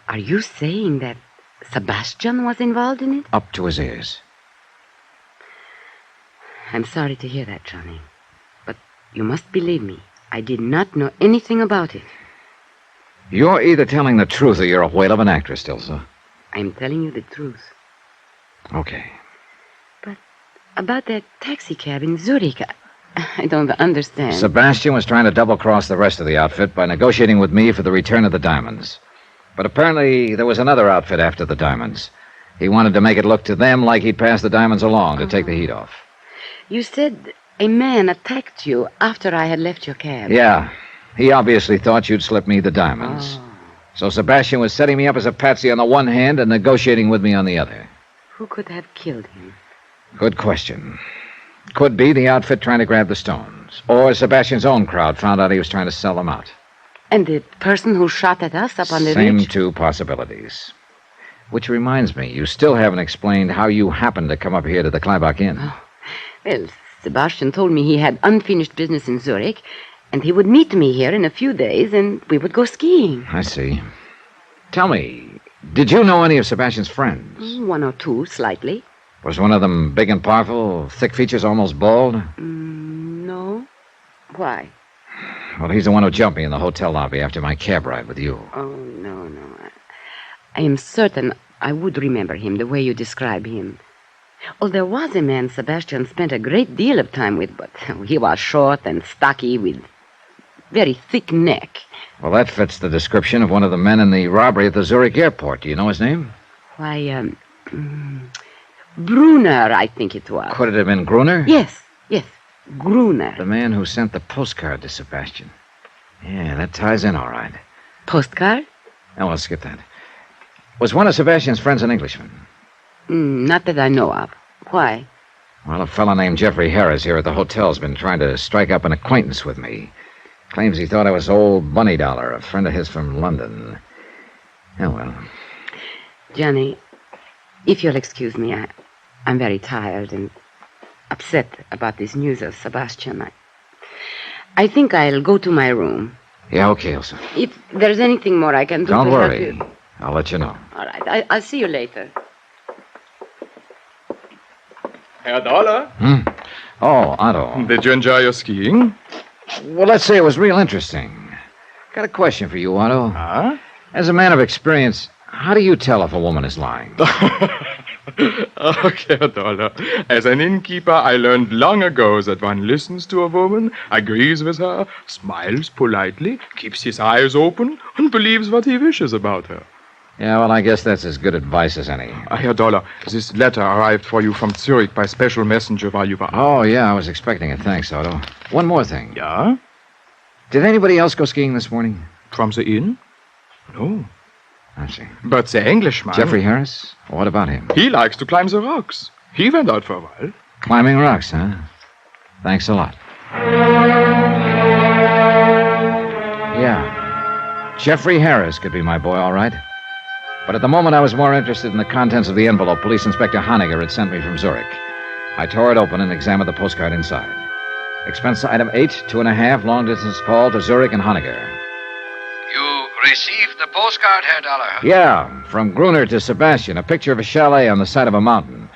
Are you saying that Sebastian was involved in it? Up to his ears. I'm sorry to hear that, Johnny. But you must believe me. I did not know anything about it. You're either telling the truth or you're a whale of an actress, Ilsa. I'm telling you the truth. Okay. But about that taxi cab in Zurich, I don't understand. Sebastian was trying to double-cross the rest of the outfit by negotiating with me for the return of the diamonds. But apparently there was another outfit after the diamonds. He wanted to make it look to them like he'd passed the diamonds along to take the heat off. You said a man attacked you after I had left your cab. Yeah. He obviously thought you'd slip me the diamonds. Oh. So Sebastian was setting me up as a patsy on the one hand and negotiating with me on the other. Who could have killed him? Good question. Could be the outfit trying to grab the stones. Or Sebastian's own crowd found out he was trying to sell them out. And the person who shot at us up on the Same ridge? two possibilities. Which reminds me, you still haven't explained how you happened to come up here to the Kleibach Inn. Oh. Well, Sebastian told me he had unfinished business in Zurich, and he would meet me here in a few days, and we would go skiing. I see. Tell me, did you know any of Sebastian's friends? One or two, slightly. Was one of them big and powerful, thick features, almost bald? No. Why? Well, he's the one who jumped me in the hotel lobby after my cab ride with you. Oh, no. I am certain I would remember him the way you describe him. Oh, there was a man Sebastian spent a great deal of time with, but he was short and stocky with very thick neck. Well, that fits the description of one of the men in the robbery at the Zurich airport. Do you know his name? Why, Brunner, I think it was. Could it have been Gruner? Yes, Gruner. The man who sent the postcard to Sebastian. Yeah, that ties in all right. Postcard? Oh, well, skip that. Was one of Sebastian's friends an Englishman? Not that I know of. Why? Well, a fellow named Jeffrey Harris here at the hotel's been trying to strike up an acquaintance with me. Claims he thought I was old Bunny Dollar, a friend of his from London. Oh, well. Johnny, if you'll excuse me, I'm very tired and upset about this news of Sebastian. I think I'll go to my room. Yeah, okay, Elsa. If there's anything more I can do Don't to help worry. you. I'll let you know. All right, I'll see you later. Herr Dollar? Oh, Otto. Did you enjoy your skiing? Well, let's say it was real interesting. Got a question for you, Otto. Huh? As a man of experience, how do you tell if a woman is lying? Okay, Herr Dollar. As an innkeeper, I learned long ago that one listens to a woman, agrees with her, smiles politely, keeps his eyes open, and believes what he wishes about her. Yeah, well, I guess that's as good advice as any. Herr Dollar, this letter arrived for you from Zurich by special messenger while you were... Oh, yeah, I was expecting it. Thanks, Otto. One more thing. Yeah? Did anybody else go skiing this morning? From the inn? No. I see. But the Englishman... Jeffrey Harris? What about him? He likes to climb the rocks. He went out for a while. Climbing rocks, huh? Thanks a lot. Yeah. Jeffrey Harris could be my boy, all right. But at the moment, I was more interested in the contents of the envelope Police Inspector Honegger had sent me from Zurich. I tore it open and examined the postcard inside. Expense item 8, 2.5, long-distance call to Zurich and Honegger. You received the postcard, Herr Dollar? Yeah, from Gruner to Sebastian, a picture of a chalet on the side of a mountain.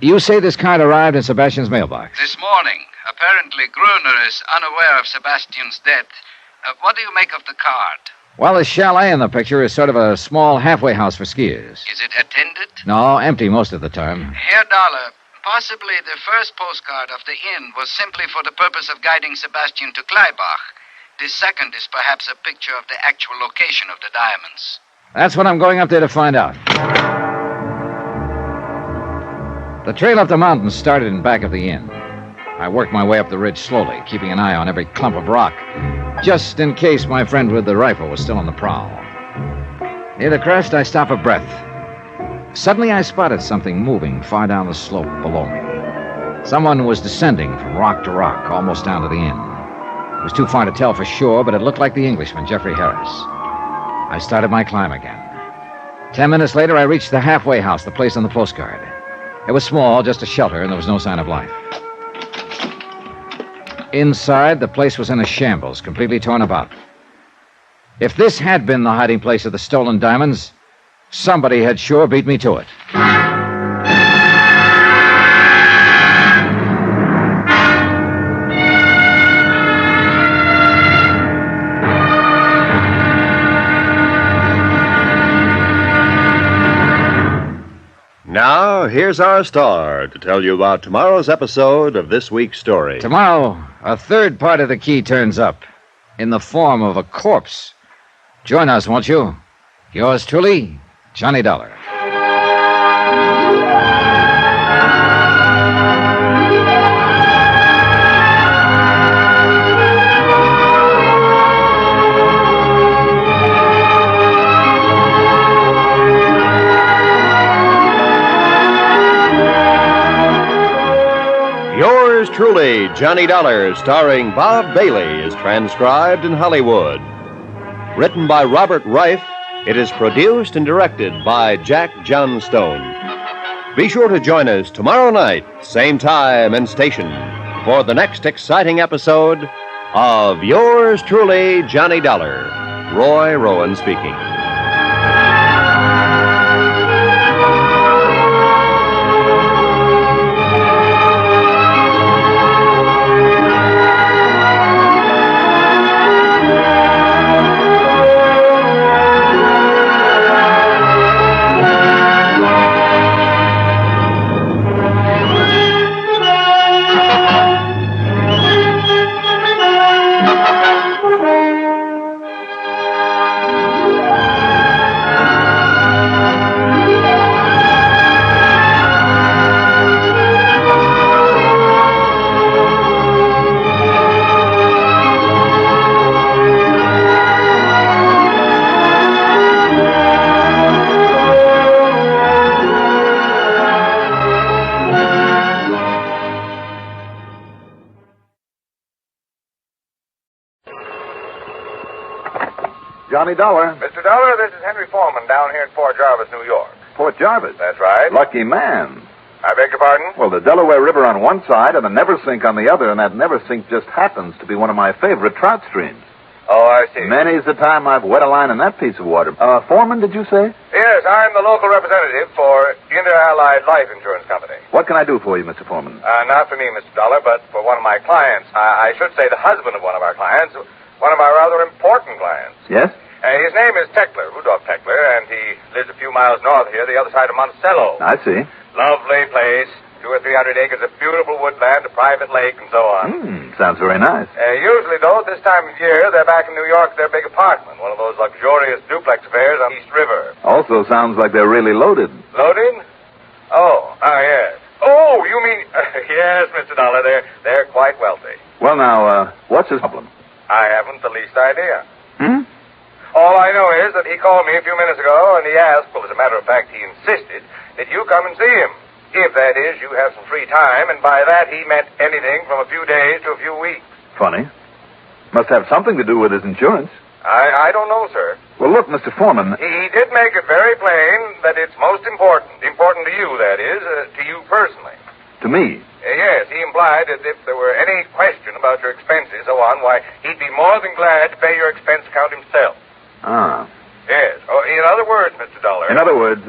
You say this card arrived in Sebastian's mailbox? This morning. Apparently, Gruner is unaware of Sebastian's death. What do you make of the card? Well, the chalet in the picture is sort of a small halfway house for skiers. Is it attended? No, empty most of the time. Herr Dollar, possibly the first postcard of the inn was simply for the purpose of guiding Sebastian to Kleibach. This second is perhaps a picture of the actual location of the diamonds. That's what I'm going up there to find out. The trail up the mountain started in back of the inn. I worked my way up the ridge slowly, keeping an eye on every clump of rock, just in case my friend with the rifle was still on the prowl. Near the crest, I stopped for breath. Suddenly, I spotted something moving far down the slope below me. Someone was descending from rock to rock, almost down to the inn. It was too far to tell for sure, but it looked like the Englishman, Jeffrey Harris. I started my climb again. 10 minutes later, I reached the halfway house, the place on the postcard. It was small, just a shelter, and there was no sign of life. Inside, the place was in a shambles, completely torn about. If this had been the hiding place of the stolen diamonds, somebody had sure beat me to it. Now, here's our star to tell you about tomorrow's episode of this week's story. Tomorrow, a third part of the key turns up in the form of a corpse. Join us, won't you? Yours truly, Johnny Dollar. Yours truly, Johnny Dollar, starring Bob Bailey, is transcribed in Hollywood. Written by Robert Reif, it is produced and directed by Jack Johnstone. Be sure to join us tomorrow night, same time and station, for the next exciting episode of Yours truly, Johnny Dollar. Roy Rowan speaking. Johnny Dollar. Mr. Dollar, this is Henry Forman down here in Fort Jarvis, New York. Fort Jarvis? That's right. Lucky man. I beg your pardon? Well, the Delaware River on one side and the Neversink on the other, and that Neversink just happens to be one of my favorite trout streams. Oh, I see. Many's the time I've wet a line in that piece of water. Foreman, did you say? Yes, I'm the local representative for Inter-Allied Life Insurance Company. What can I do for you, Mr. Foreman? Not for me, Mr. Dollar, but for one of my clients. I should say the husband of one of our clients, one of our rather important clients. Yes? His name is Teckler, Rudolph Teckler, and he lives a few miles north of here, the other side of Monticello. I see. Lovely place. 2 or 300 acres of beautiful woodland, a private lake, and so on. Sounds very nice. Usually, though, at this time of year, they're back in New York at their big apartment, one of those luxurious duplex affairs on East River. Also sounds like they're really loaded. Loaded? Yes. Oh, you mean... yes, Mr. Dollar, they're quite wealthy. Well, now, what's his problem? I haven't the least idea. All I know is that he called me a few minutes ago, and he asked, well, as a matter of fact, he insisted that you come and see him. If, that is, you have some free time, and by that he meant anything from a few days to a few weeks. Funny. Must have something to do with his insurance. I don't know, sir. Well, look, Mr. Forman. He did make it very plain that it's most important to you, that is, to you personally. To me? Yes, he implied that if there were any question about your expenses, so on, why, he'd be more than glad to pay your expense account himself. Ah. Yes. In other words, Mr. Dollar... In other words,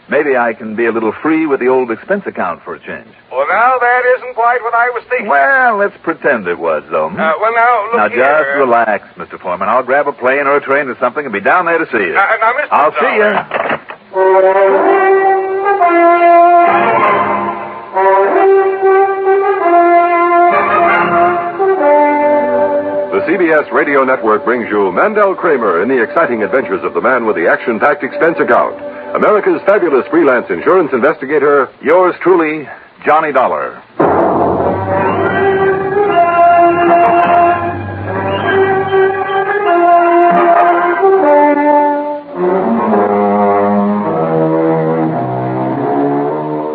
maybe I can be a little free with the old expense account for a change. Well, now, that isn't quite what I was thinking. Well, let's pretend it was, though. Now, look here... Now, just relax, Mr. Foreman. I'll grab a plane or a train or something and be down there to see you. Now, Mr. I'll Dollar... see you. The CBS Radio Network brings you Mandel Kramer in the exciting adventures of the man with the action-packed expense account. America's fabulous freelance insurance investigator, yours truly, Johnny Dollar.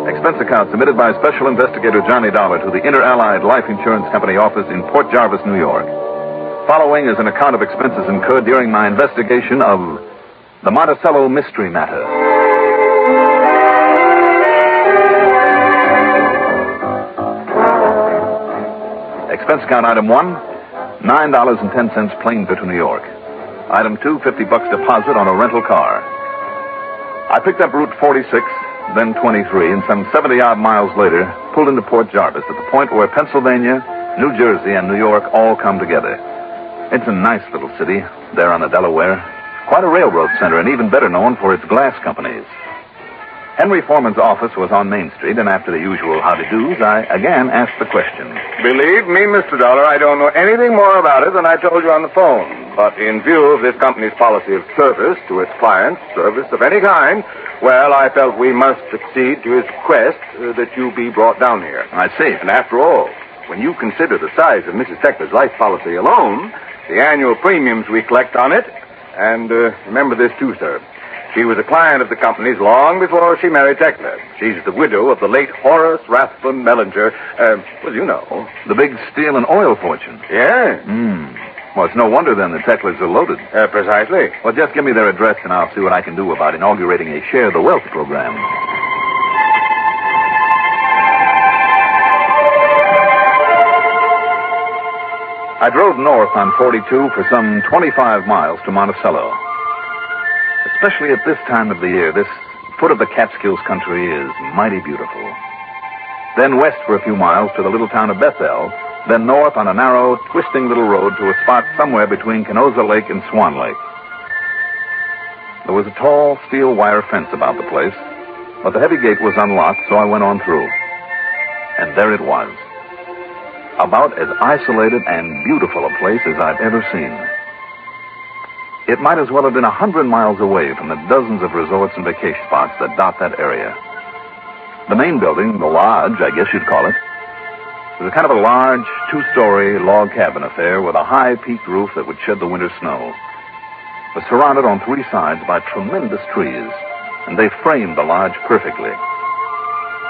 Expense account submitted by Special Investigator Johnny Dollar to the Inter-Allied Life Insurance Company office in Port Jarvis, New York. Following is an account of expenses incurred during my investigation of the Monticello mystery matter. Expense account item 1, $9.10 plane fare to New York. Item 2, $50 deposit on a rental car. I picked up Route 46, then 23, and some 70-odd miles later, pulled into Port Jarvis at the point where Pennsylvania, New Jersey, and New York all come together. It's a nice little city there on the Delaware. Quite a railroad center and even better known for its glass companies. Henry Foreman's office was on Main Street, and after the usual howdy-do's, I again asked the question. Believe me, Mr. Dollar, I don't know anything more about it than I told you on the phone. But in view of this company's policy of service to its clients, service of any kind, well, I felt we must accede to his request that you be brought down here. I see. And after all, when you consider the size of Mrs. Tekler's life policy alone, the annual premiums we collect on it, and remember this too, sir. She was a client of the company's long before she married Tekler. She's the widow of the late Horace Rathbun Mellinger. Well, you know. The big steel and oil fortune. Yeah. Well, it's no wonder then the Teklers are loaded. Precisely. Well, just give me their address and I'll see what I can do about inaugurating a Share the Wealth program. I drove north on 42 for some 25 miles to Monticello. Especially at this time of the year, this foot of the Catskills country is mighty beautiful. Then west for a few miles to the little town of Bethel, then north on a narrow, twisting little road to a spot somewhere between Canosa Lake and Swan Lake. There was a tall steel wire fence about the place, but the heavy gate was unlocked, so I went on through. And there it was. About as isolated and beautiful a place as I've ever seen. It might as well have been 100 miles away from the dozens of resorts and vacation spots that dot that area. The main building, the lodge, I guess you'd call it, was a kind of a large, two-story log cabin affair with a high peaked roof that would shed the winter snow. It was surrounded on three sides by tremendous trees, and they framed the lodge perfectly.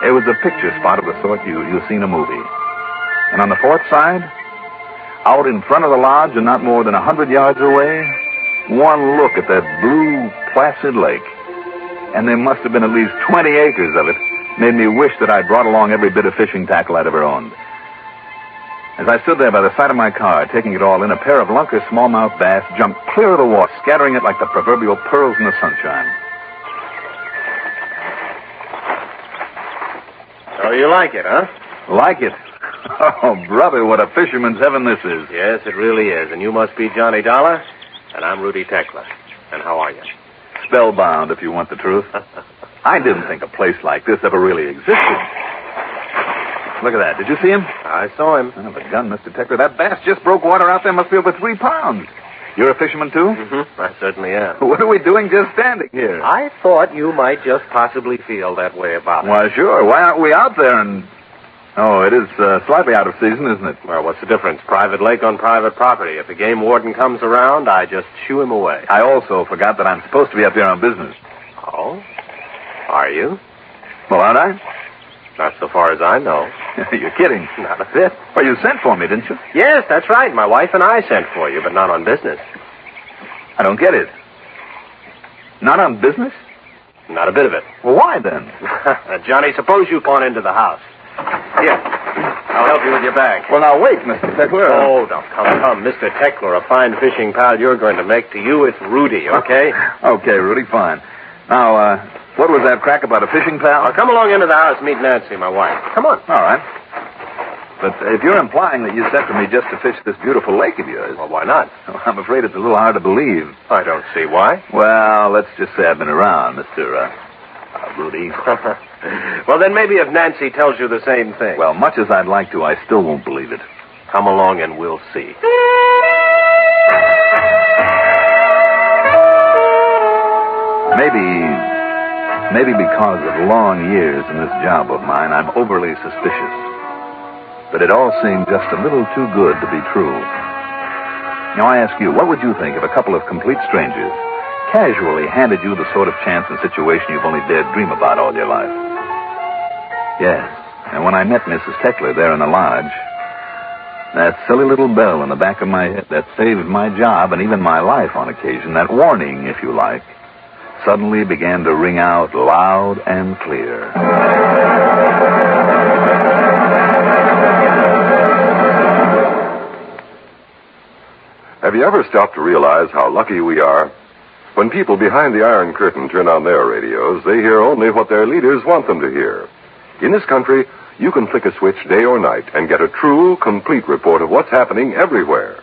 It was a picture spot of the sort you see in a movie. And on the fourth side, out in front of the lodge and not more than 100 yards away, one look at that blue, placid lake. And there must have been at least 20 acres of it. Made me wish that I'd brought along every bit of fishing tackle I'd ever owned. As I stood there by the side of my car, taking it all in, a pair of lunker smallmouth bass jumped clear of the water, scattering it like the proverbial pearls in the sunshine. So you like it, huh? Like it? Oh, brother, what a fisherman's heaven this is. Yes, it really is. And you must be Johnny Dollar, and I'm Rudy Tekler. And how are you? Spellbound, if you want the truth. I didn't think a place like this ever really existed. Look at that. Did you see him? I saw him. Oh, the gun, Mr. Teckler. That bass just broke water out there must be over 3 pounds. You're a fisherman, too? Mm-hmm. I certainly am. What are we doing just standing here? I thought you might just possibly feel that way about it. Why, sure. Why aren't we out there and... Oh, it is slightly out of season, isn't it? Well, what's the difference? Private lake on private property. If the game warden comes around, I just shoo him away. I also forgot that I'm supposed to be up here on business. Oh? Are you? Well, aren't I? Not so far as I know. You're kidding. Not a bit. Well, you sent for me, didn't you? Yes, that's right. My wife and I sent for you, but not on business. I don't get it. Not on business? Not a bit of it. Well, why then? Johnny, suppose you come on into the house. Here, I'll help you with your bag. Well, now, wait, Mr. Teckler. Oh, no, come. Mr. Teckler, a fine fishing pal you're going to make. To you, it's Rudy, okay? Okay, Rudy, fine. Now, what was that crack about a fishing pal? Well, come along into the house, meet Nancy, my wife. Come on. All right. But if you're implying that you sent for me just to fish this beautiful lake of yours... Well, why not? Well, I'm afraid it's a little hard to believe. I don't see why. Well, let's just say I've been around, Mr. Rudy. Well, then maybe if Nancy tells you the same thing. Well, much as I'd like to, I still won't believe it. Come along and we'll see. Maybe because of long years in this job of mine, I'm overly suspicious. But it all seemed just a little too good to be true. Now, I ask you, what would you think if a couple of complete strangers casually handed you the sort of chance and situation you've only dared dream about all your life? Yes, and when I met Mrs. Teckler there in the lodge, that silly little bell in the back of my head that saved my job and even my life on occasion, that warning, if you like, suddenly began to ring out loud and clear. Have you ever stopped to realize how lucky we are? When people behind the Iron Curtain turn on their radios, they hear only what their leaders want them to hear. In this country, you can flick a switch day or night and get a true, complete report of what's happening everywhere.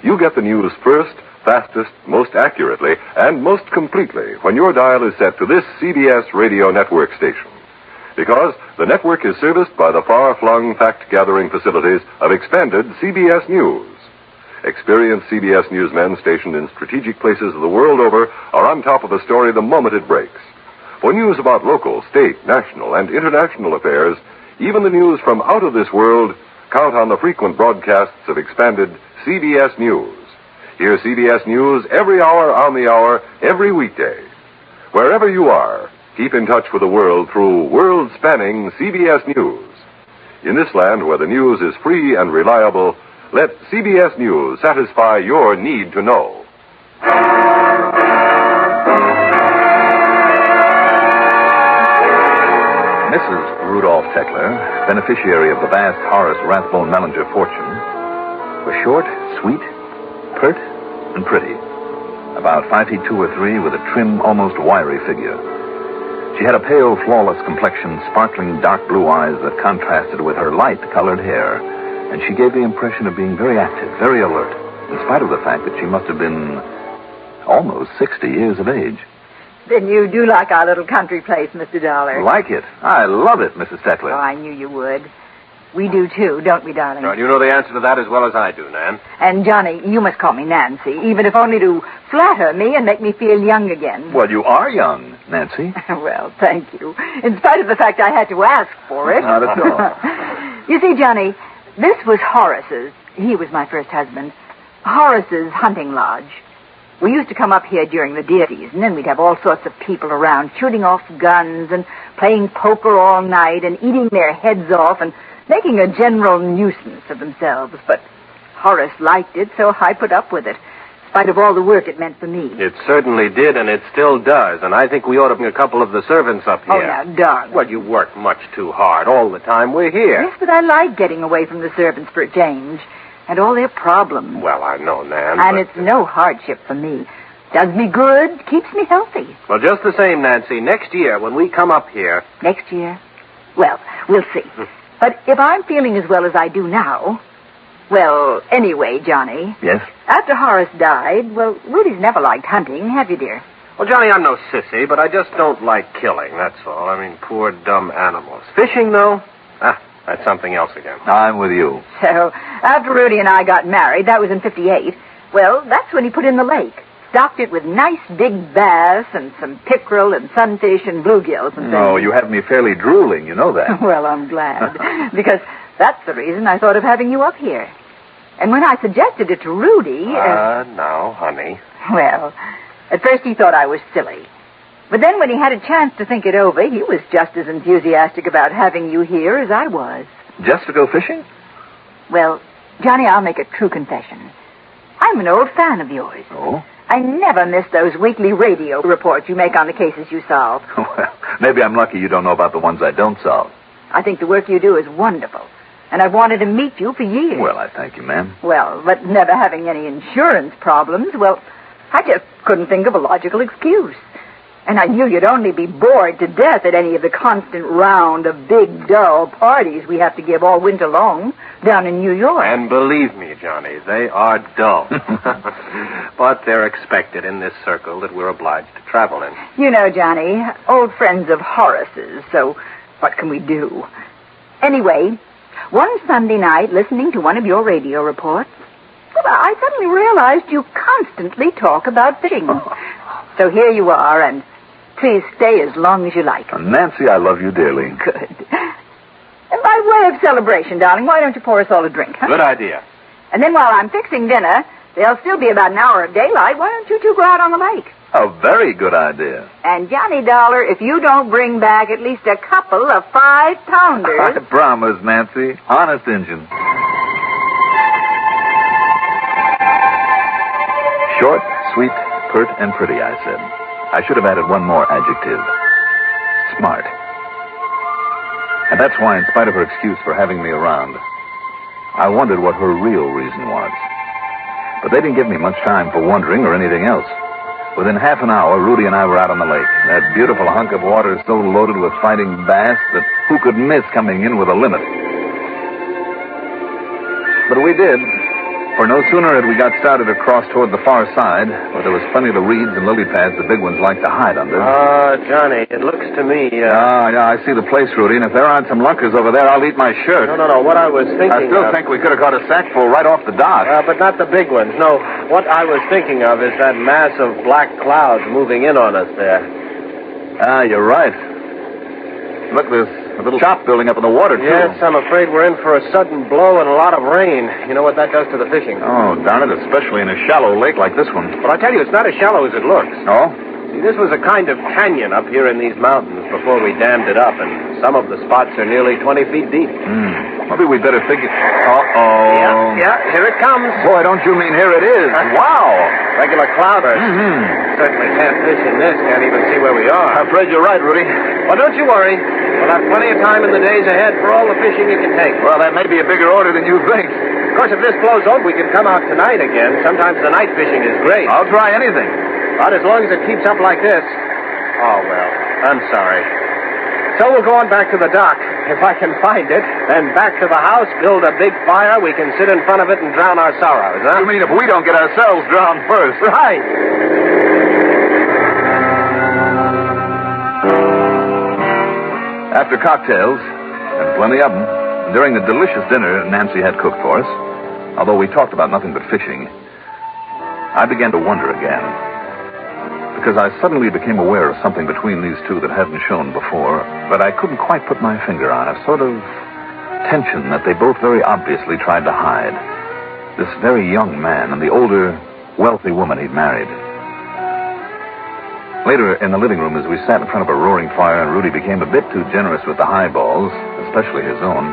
You get the news first, fastest, most accurately, and most completely when your dial is set to this CBS radio network station. Because the network is serviced by the far-flung fact-gathering facilities of expanded CBS News. Experienced CBS newsmen stationed in strategic places of the world over are on top of a story the moment it breaks. For news about local, state, national, and international affairs, even the news from out of this world, count on the frequent broadcasts of expanded CBS News. Hear CBS News every hour on the hour, every weekday. Wherever you are, keep in touch with the world through world-spanning CBS News. In this land where the news is free and reliable, let CBS News satisfy your need to know. Mrs. Rudolph Teckler, beneficiary of the vast Horace Rathbone Mellinger fortune, was short, sweet, pert, and pretty. About 5 feet 2 or 3 with a trim, almost wiry figure. She had a pale, flawless complexion, sparkling dark blue eyes that contrasted with her light-colored hair, and she gave the impression of being very active, very alert, in spite of the fact that she must have been almost 60 years of age. Then you do like our little country place, Mr. Dollar. Like it. I love it, Mrs. Teckler. Oh, I knew you would. We do, too, don't we, darling? Well, you know the answer to that as well as I do, Nan. And, Johnny, you must call me Nancy, even if only to flatter me and make me feel young again. Well, you are young, Nancy. Well, thank you. In spite of the fact I had to ask for it. Not at all. You see, Johnny, this was Horace's. He was my first husband. Horace's hunting lodge. We used to come up here during the deer season, and we'd have all sorts of people around shooting off guns and playing poker all night and eating their heads off and making a general nuisance of themselves. But Horace liked it, so I put up with it, in spite of all the work it meant for me. It certainly did, and it still does. And I think we ought to bring a couple of the servants up here. Oh, now, darling. Well, you work much too hard all the time we're here. Yes, but I like getting away from the servants for a change. And all their problems. Well, I know, Nan. And it's no hardship for me. Does me good, keeps me healthy. Well, just the same, Nancy, next year when we come up here... Next year? Well, we'll see. But if I'm feeling as well as I do now... Well, anyway, Johnny... Yes? After Horace died, well, Rudy's never liked hunting, have you, dear? Well, Johnny, I'm no sissy, but I just don't like killing, that's all. I mean, poor, dumb animals. Fishing, though? That's something else again. I'm with you. So, after Rudy and I got married, that was in 58, well, that's when he put in the lake. Stocked it with nice big bass and some pickerel and sunfish and bluegills and things. Oh, you have me fairly drooling, you know that. Well, I'm glad, because that's the reason I thought of having you up here. And when I suggested it to Rudy... Now, honey. Well, at first he thought I was silly. But then when he had a chance to think it over, he was just as enthusiastic about having you here as I was. Just to go fishing? Well, Johnny, I'll make a true confession. I'm an old fan of yours. Oh? I never miss those weekly radio reports you make on the cases you solve. Well, maybe I'm lucky you don't know about the ones I don't solve. I think the work you do is wonderful. And I've wanted to meet you for years. Well, I thank you, ma'am. Well, but never having any insurance problems, well, I just couldn't think of a logical excuse. And I knew you'd only be bored to death at any of the constant round of big, dull parties we have to give all winter long down in New York. And believe me, Johnny, they are dull. But they're expected in this circle that we're obliged to travel in. You know, Johnny, old friends of Horace's, so what can we do? Anyway, one Sunday night, listening to one of your radio reports, well, I suddenly realized you constantly talk about fishing. So here you are, and please stay as long as you like. Nancy, I love you dearly. Good. And by way of celebration, darling, why don't you pour us all a drink, huh? Good idea. And then while I'm fixing dinner, there'll still be about an hour of daylight. Why don't you two go out on the lake? A very good idea. And Johnny Dollar, if you don't bring back at least a couple of 5-pounders... I promise, Nancy. Honest Injun. Short, sweet, pert, and pretty, I said. I should have added one more adjective. Smart. And that's why, in spite of her excuse for having me around, I wondered what her real reason was. But they didn't give me much time for wondering or anything else. Within half an hour, Rudy and I were out on the lake. That beautiful hunk of water so loaded with fighting bass that who could miss coming in with a limit? But we did. For no sooner had we got started across toward the far side, where there was plenty of the reeds and lily pads the big ones like to hide under. Johnny, it looks to me... Yeah, I see the place, Rudy, and if there aren't some lunkers over there, I'll eat my shirt. No, what I was thinking I still think we could have got a sackful right off the dock. But not the big ones. No, what I was thinking of is that mass of black clouds moving in on us there. You're right. Look, there's a little shop building up in the water, too. Yes, I'm afraid we're in for a sudden blow and a lot of rain. You know what that does to the fishing? Oh, darn it, especially in a shallow lake like this one. But I tell you, it's not as shallow as it looks. Oh? See, this was a kind of canyon up here in these mountains before we dammed it up, and some of the spots are nearly 20 feet deep. Maybe we better figure... Uh-oh. Yeah, here it comes. Boy, don't you mean here it is. Wow. Regular cloudburst. Certainly can't fish in this, can't even see where we are. I'm afraid you're right, Rudy. Well, don't you worry. We'll have plenty of time in the days ahead for all the fishing you can take. Well, that may be a bigger order than you think. Of course, if this blows over, we can come out tonight again. Sometimes the night fishing is great. I'll try anything. But as long as it keeps up like this... Oh, well, I'm sorry. So we'll go on back to the dock, if I can find it, then back to the house, build a big fire. We can sit in front of it and drown our sorrows, huh? You mean if we don't get ourselves drowned first? Right. After cocktails, and plenty of them, during the delicious dinner Nancy had cooked for us, although we talked about nothing but fishing, I began to wonder again. Because I suddenly became aware of something between these two that hadn't shown before, but I couldn't quite put my finger on. A sort of tension that they both very obviously tried to hide. This very young man and the older, wealthy woman he'd married. Later, in the living room, as we sat in front of a roaring fire and Rudy became a bit too generous with the highballs, especially his own,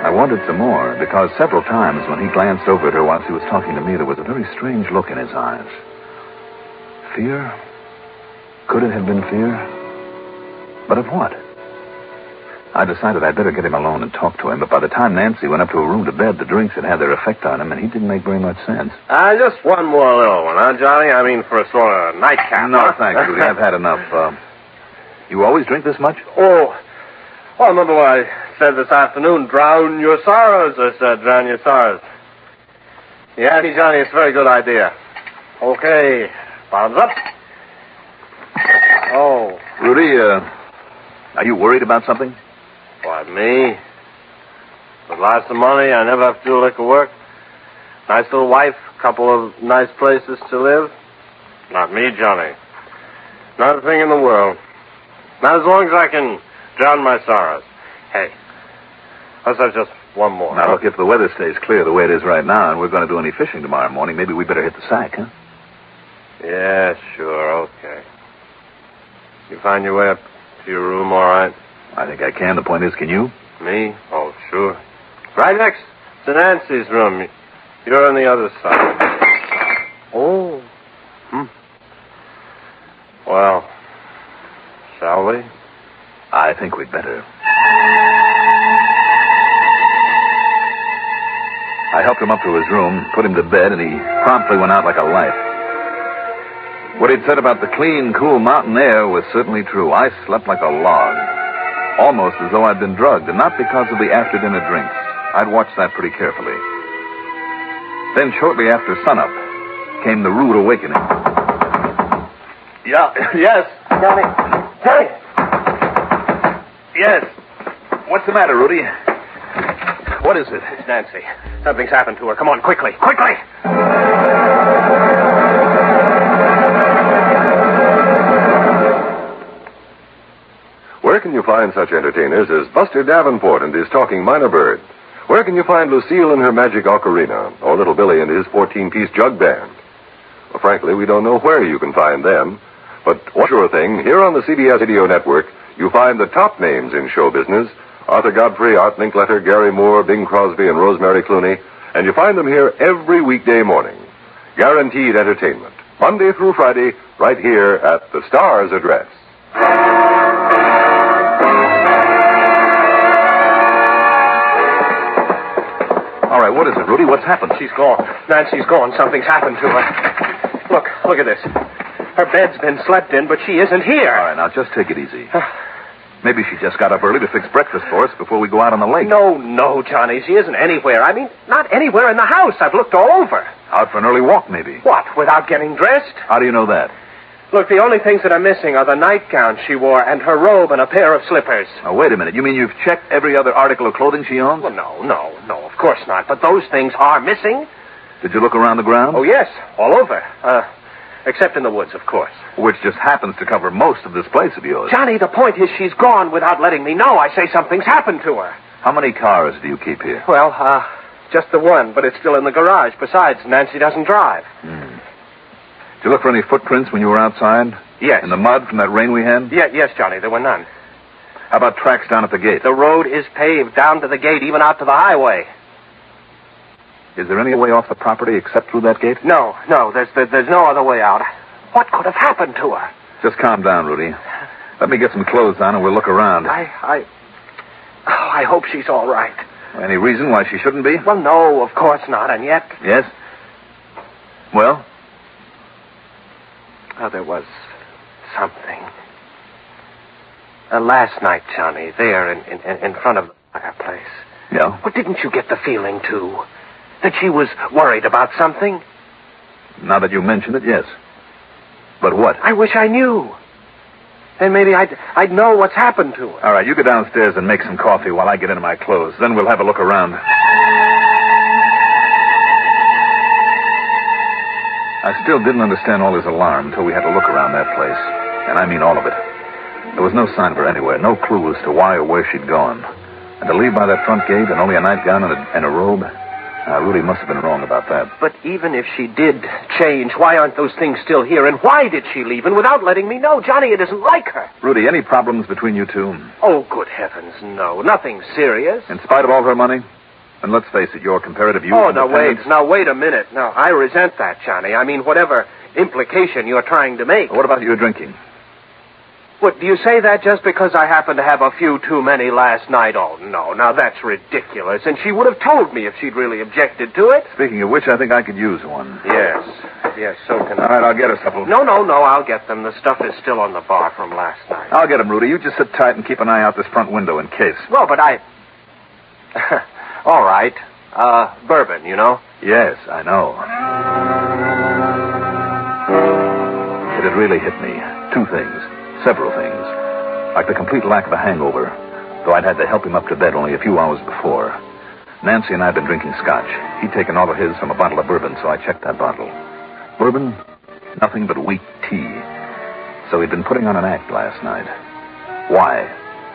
I wanted some more, because several times when he glanced over at her while she was talking to me, there was a very strange look in his eyes. Fear? Could it have been fear? But of what? I decided I'd better get him alone and talk to him, but by the time Nancy went up to her room to bed, the drinks had had their effect on him, and he didn't make very much sense. Just one more little one, huh, Johnny? I mean, for a sort of nightcap. No, thanks, Rudy. I've had enough. You always drink this much? Oh, well, remember what I said this afternoon? Drown your sorrows, I said. Drown your sorrows. Yeah, Johnny, it's a very good idea. Okay. Bottoms up. Oh. Rudy, are you worried about something? What, me? With lots of money, I never have to do liquor work. Nice little wife, couple of nice places to live. Not me, Johnny. Not a thing in the world. Not as long as I can drown my sorrows. Hey, let's have just one more. Now, look, if the weather stays clear the way it is right now and we're going to do any fishing tomorrow morning, maybe we better hit the sack, huh? Yeah, sure, okay. You find your way up to your room all right? I think I can. The point is, can you? Me? Oh, sure. Right next to Nancy's room. You're on the other side. Oh. Well, shall we? I think we'd better. I helped him up to his room, put him to bed, and he promptly went out like a light. What he'd said about the clean, cool mountain air was certainly true. I slept like a log, almost as though I'd been drugged, and not because of the after-dinner drinks. I'd watched that pretty carefully. Then, shortly after sunup, came the rude awakening. Yeah, yes. Johnny. Johnny! Yes. What's the matter, Rudy? What is it? It's Nancy. Something's happened to her. Come on, quickly. Quickly! Where can you find such entertainers as Buster Davenport and his talking minor bird? Where can you find Lucille and her magic ocarina, or Little Billy and his 14-piece jug band? Well, frankly, we don't know where you can find them. But one sure thing, here on the CBS Radio Network, you find the top names in show business: Arthur Godfrey, Art Linkletter, Gary Moore, Bing Crosby, and Rosemary Clooney. And you find them here every weekday morning. Guaranteed entertainment, Monday through Friday, right here at the Star's address. All right, what is it, Rudy? What's happened? She's gone. Nancy's gone. Something's happened to her. Look at this. Her bed's been slept in, but she isn't here. All right, now just take it easy. Maybe she just got up early to fix breakfast for us before we go out on the lake. No, Johnny. She isn't anywhere. I mean, not anywhere in the house. I've looked all over. Out for an early walk, maybe. What, without getting dressed? How do you know that? Look, the only things that are missing are the nightgown she wore and her robe and a pair of slippers. Now, wait a minute. You mean you've checked every other article of clothing she owns? Well, no, of course not. But those things are missing. Did you look around the ground? Oh, yes, all over. Except in the woods, of course. Which just happens to cover most of this place of yours. Johnny, the point is she's gone without letting me know. I say something's happened to her. How many cars do you keep here? Well, just the one, but it's still in the garage. Besides, Nancy doesn't drive. Did you look for any footprints when you were outside? Yes. In the mud from that rain we had? Yes, Johnny, there were none. How about tracks down at the gate? The road is paved down to the gate, even out to the highway. Is there any way off the property except through that gate? No, there's no other way out. What could have happened to her? Just calm down, Rudy. Let me get some clothes on and we'll look around. I hope she's all right. Any reason why she shouldn't be? Well, no, of course not, and yet... Yes? Well? Oh, there was something. Last night, Johnny, there in front of the fireplace. Yeah? Well, didn't you get the feeling, too, that she was worried about something? Now that you mention it, yes. But what? I wish I knew. Then maybe I'd know what's happened to her. All right, you go downstairs and make some coffee while I get into my clothes. Then we'll have a look around. I still didn't understand all his alarm until we had to look around that place. And I mean all of it. There was no sign of her anywhere, no clue as to why or where she'd gone. And to leave by that front gate and only a nightgown and a robe, I really must have been wrong about that. But even if she did change, why aren't those things still here? And why did she leave? And without letting me know, Johnny, it isn't like her. Rudy, any problems between you two? Oh, good heavens, no. Nothing serious. In spite of all her money? And let's face it, your comparative youth... Oh, now wait a minute. Now, I resent that, Johnny. I mean, whatever implication you're trying to make. What about your drinking? What, do you say that just because I happened to have a few too many last night? Oh, no, now that's ridiculous. And she would have told me if she'd really objected to it. Speaking of which, I think I could use one. Yes, so can I. All right, I'll get us a couple. No, I'll get them. The stuff is still on the bar from last night. I'll get them, Rudy. You just sit tight and keep an eye out this front window in case. Well, but all right. Bourbon, you know? Yes, I know. It had really hit me. Two things. Several things. Like the complete lack of a hangover, though I'd had to help him up to bed only a few hours before. Nancy and I had been drinking scotch. He'd taken all of his from a bottle of bourbon, so I checked that bottle. Bourbon? Nothing but weak tea. So he'd been putting on an act last night. Why?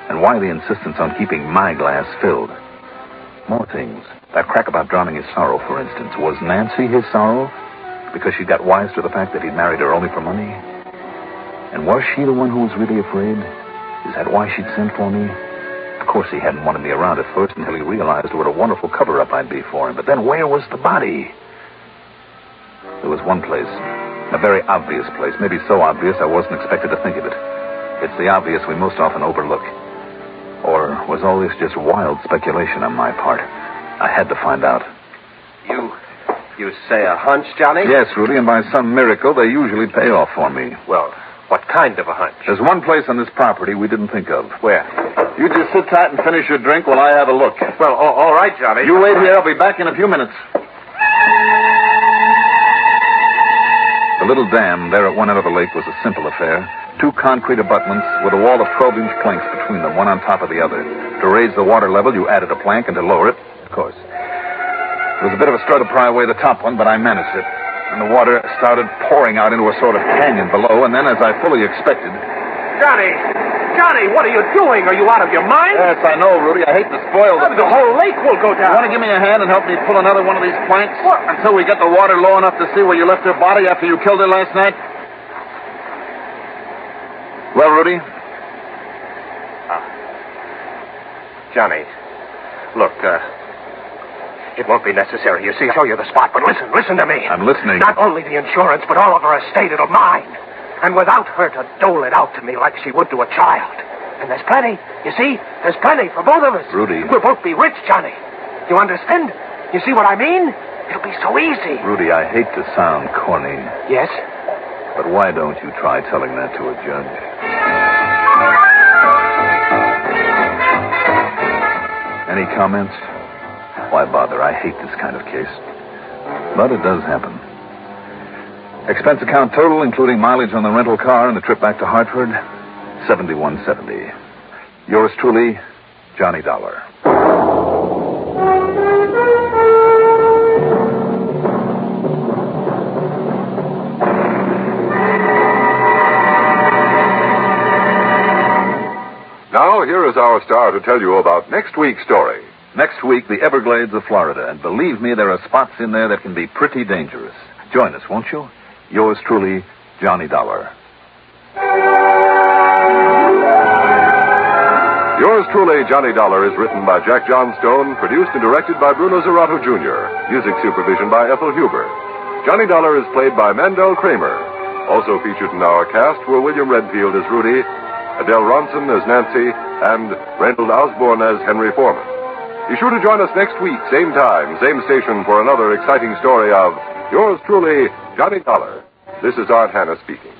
And why the insistence on keeping my glass filled? More things. That crack about drowning his sorrow, for instance. Was Nancy his sorrow? Because she got wise to the fact that he'd married her only for money? And was she the one who was really afraid? Is that why she'd sent for me? Of course, he hadn't wanted me around at first until he realized what a wonderful cover-up I'd be for him. But then where was the body? There was one place, a very obvious place, maybe so obvious I wasn't expected to think of it. It's the obvious we most often overlook. Or was all this just wild speculation on my part? I had to find out. You say a hunch, Johnny? Yes, Rudy, and by some miracle, they usually pay off for me. Well, what kind of a hunch? There's one place on this property we didn't think of. Where? You just sit tight and finish your drink while I have a look. Well, all right, Johnny. You wait here. I'll be back in a few minutes. The little dam there at one end of the lake was a simple affair. 2 concrete abutments with a wall of 12-inch planks between them, one on top of the other. To raise the water level, you added a plank, and to lower it, of course. It was a bit of a struggle to pry away the top one, but I managed it. And the water started pouring out into a sort of canyon below, and then, as I fully expected... Johnny, what are you doing? Are you out of your mind? Yes, I know, Rudy. I hate to spoil The whole lake will go down. You want to give me a hand and help me pull another one of these planks? What? Until we get the water low enough to see where you left her body after you killed her last night? Well, Rudy? Johnny, look, it won't be necessary. You see, I'll show you the spot, but listen to me. I'm listening. Not only the insurance, but all of her estate, it'll mine. And without her to dole it out to me like she would to a child. And there's plenty. You see, there's plenty for both of us. Rudy. We'll both be rich, Johnny. You understand? You see what I mean? It'll be so easy. Rudy, I hate to sound corny. Yes? But why don't you try telling that to a judge? Any comments? Why bother? I hate this kind of case. But it does happen. Expense account total, including mileage on the rental car and the trip back to Hartford, $71.70. Yours truly, Johnny Dollar. Now, here is our star to tell you about next week's story. Next week, the Everglades of Florida. And believe me, there are spots in there that can be pretty dangerous. Join us, won't you? Yours truly, Johnny Dollar. Yours truly, Johnny Dollar, is written by Jack Johnstone, produced and directed by Bruno Zerato Jr., music supervision by Ethel Huber. Johnny Dollar is played by Mandel Kramer. Also featured in our cast were William Redfield as Rudy, Adele Ronson as Nancy, and Reynold Osborne as Henry Foreman. Be sure to join us next week, same time, same station, for another exciting story of Yours truly, Johnny Dollar. This is Art Hannah speaking.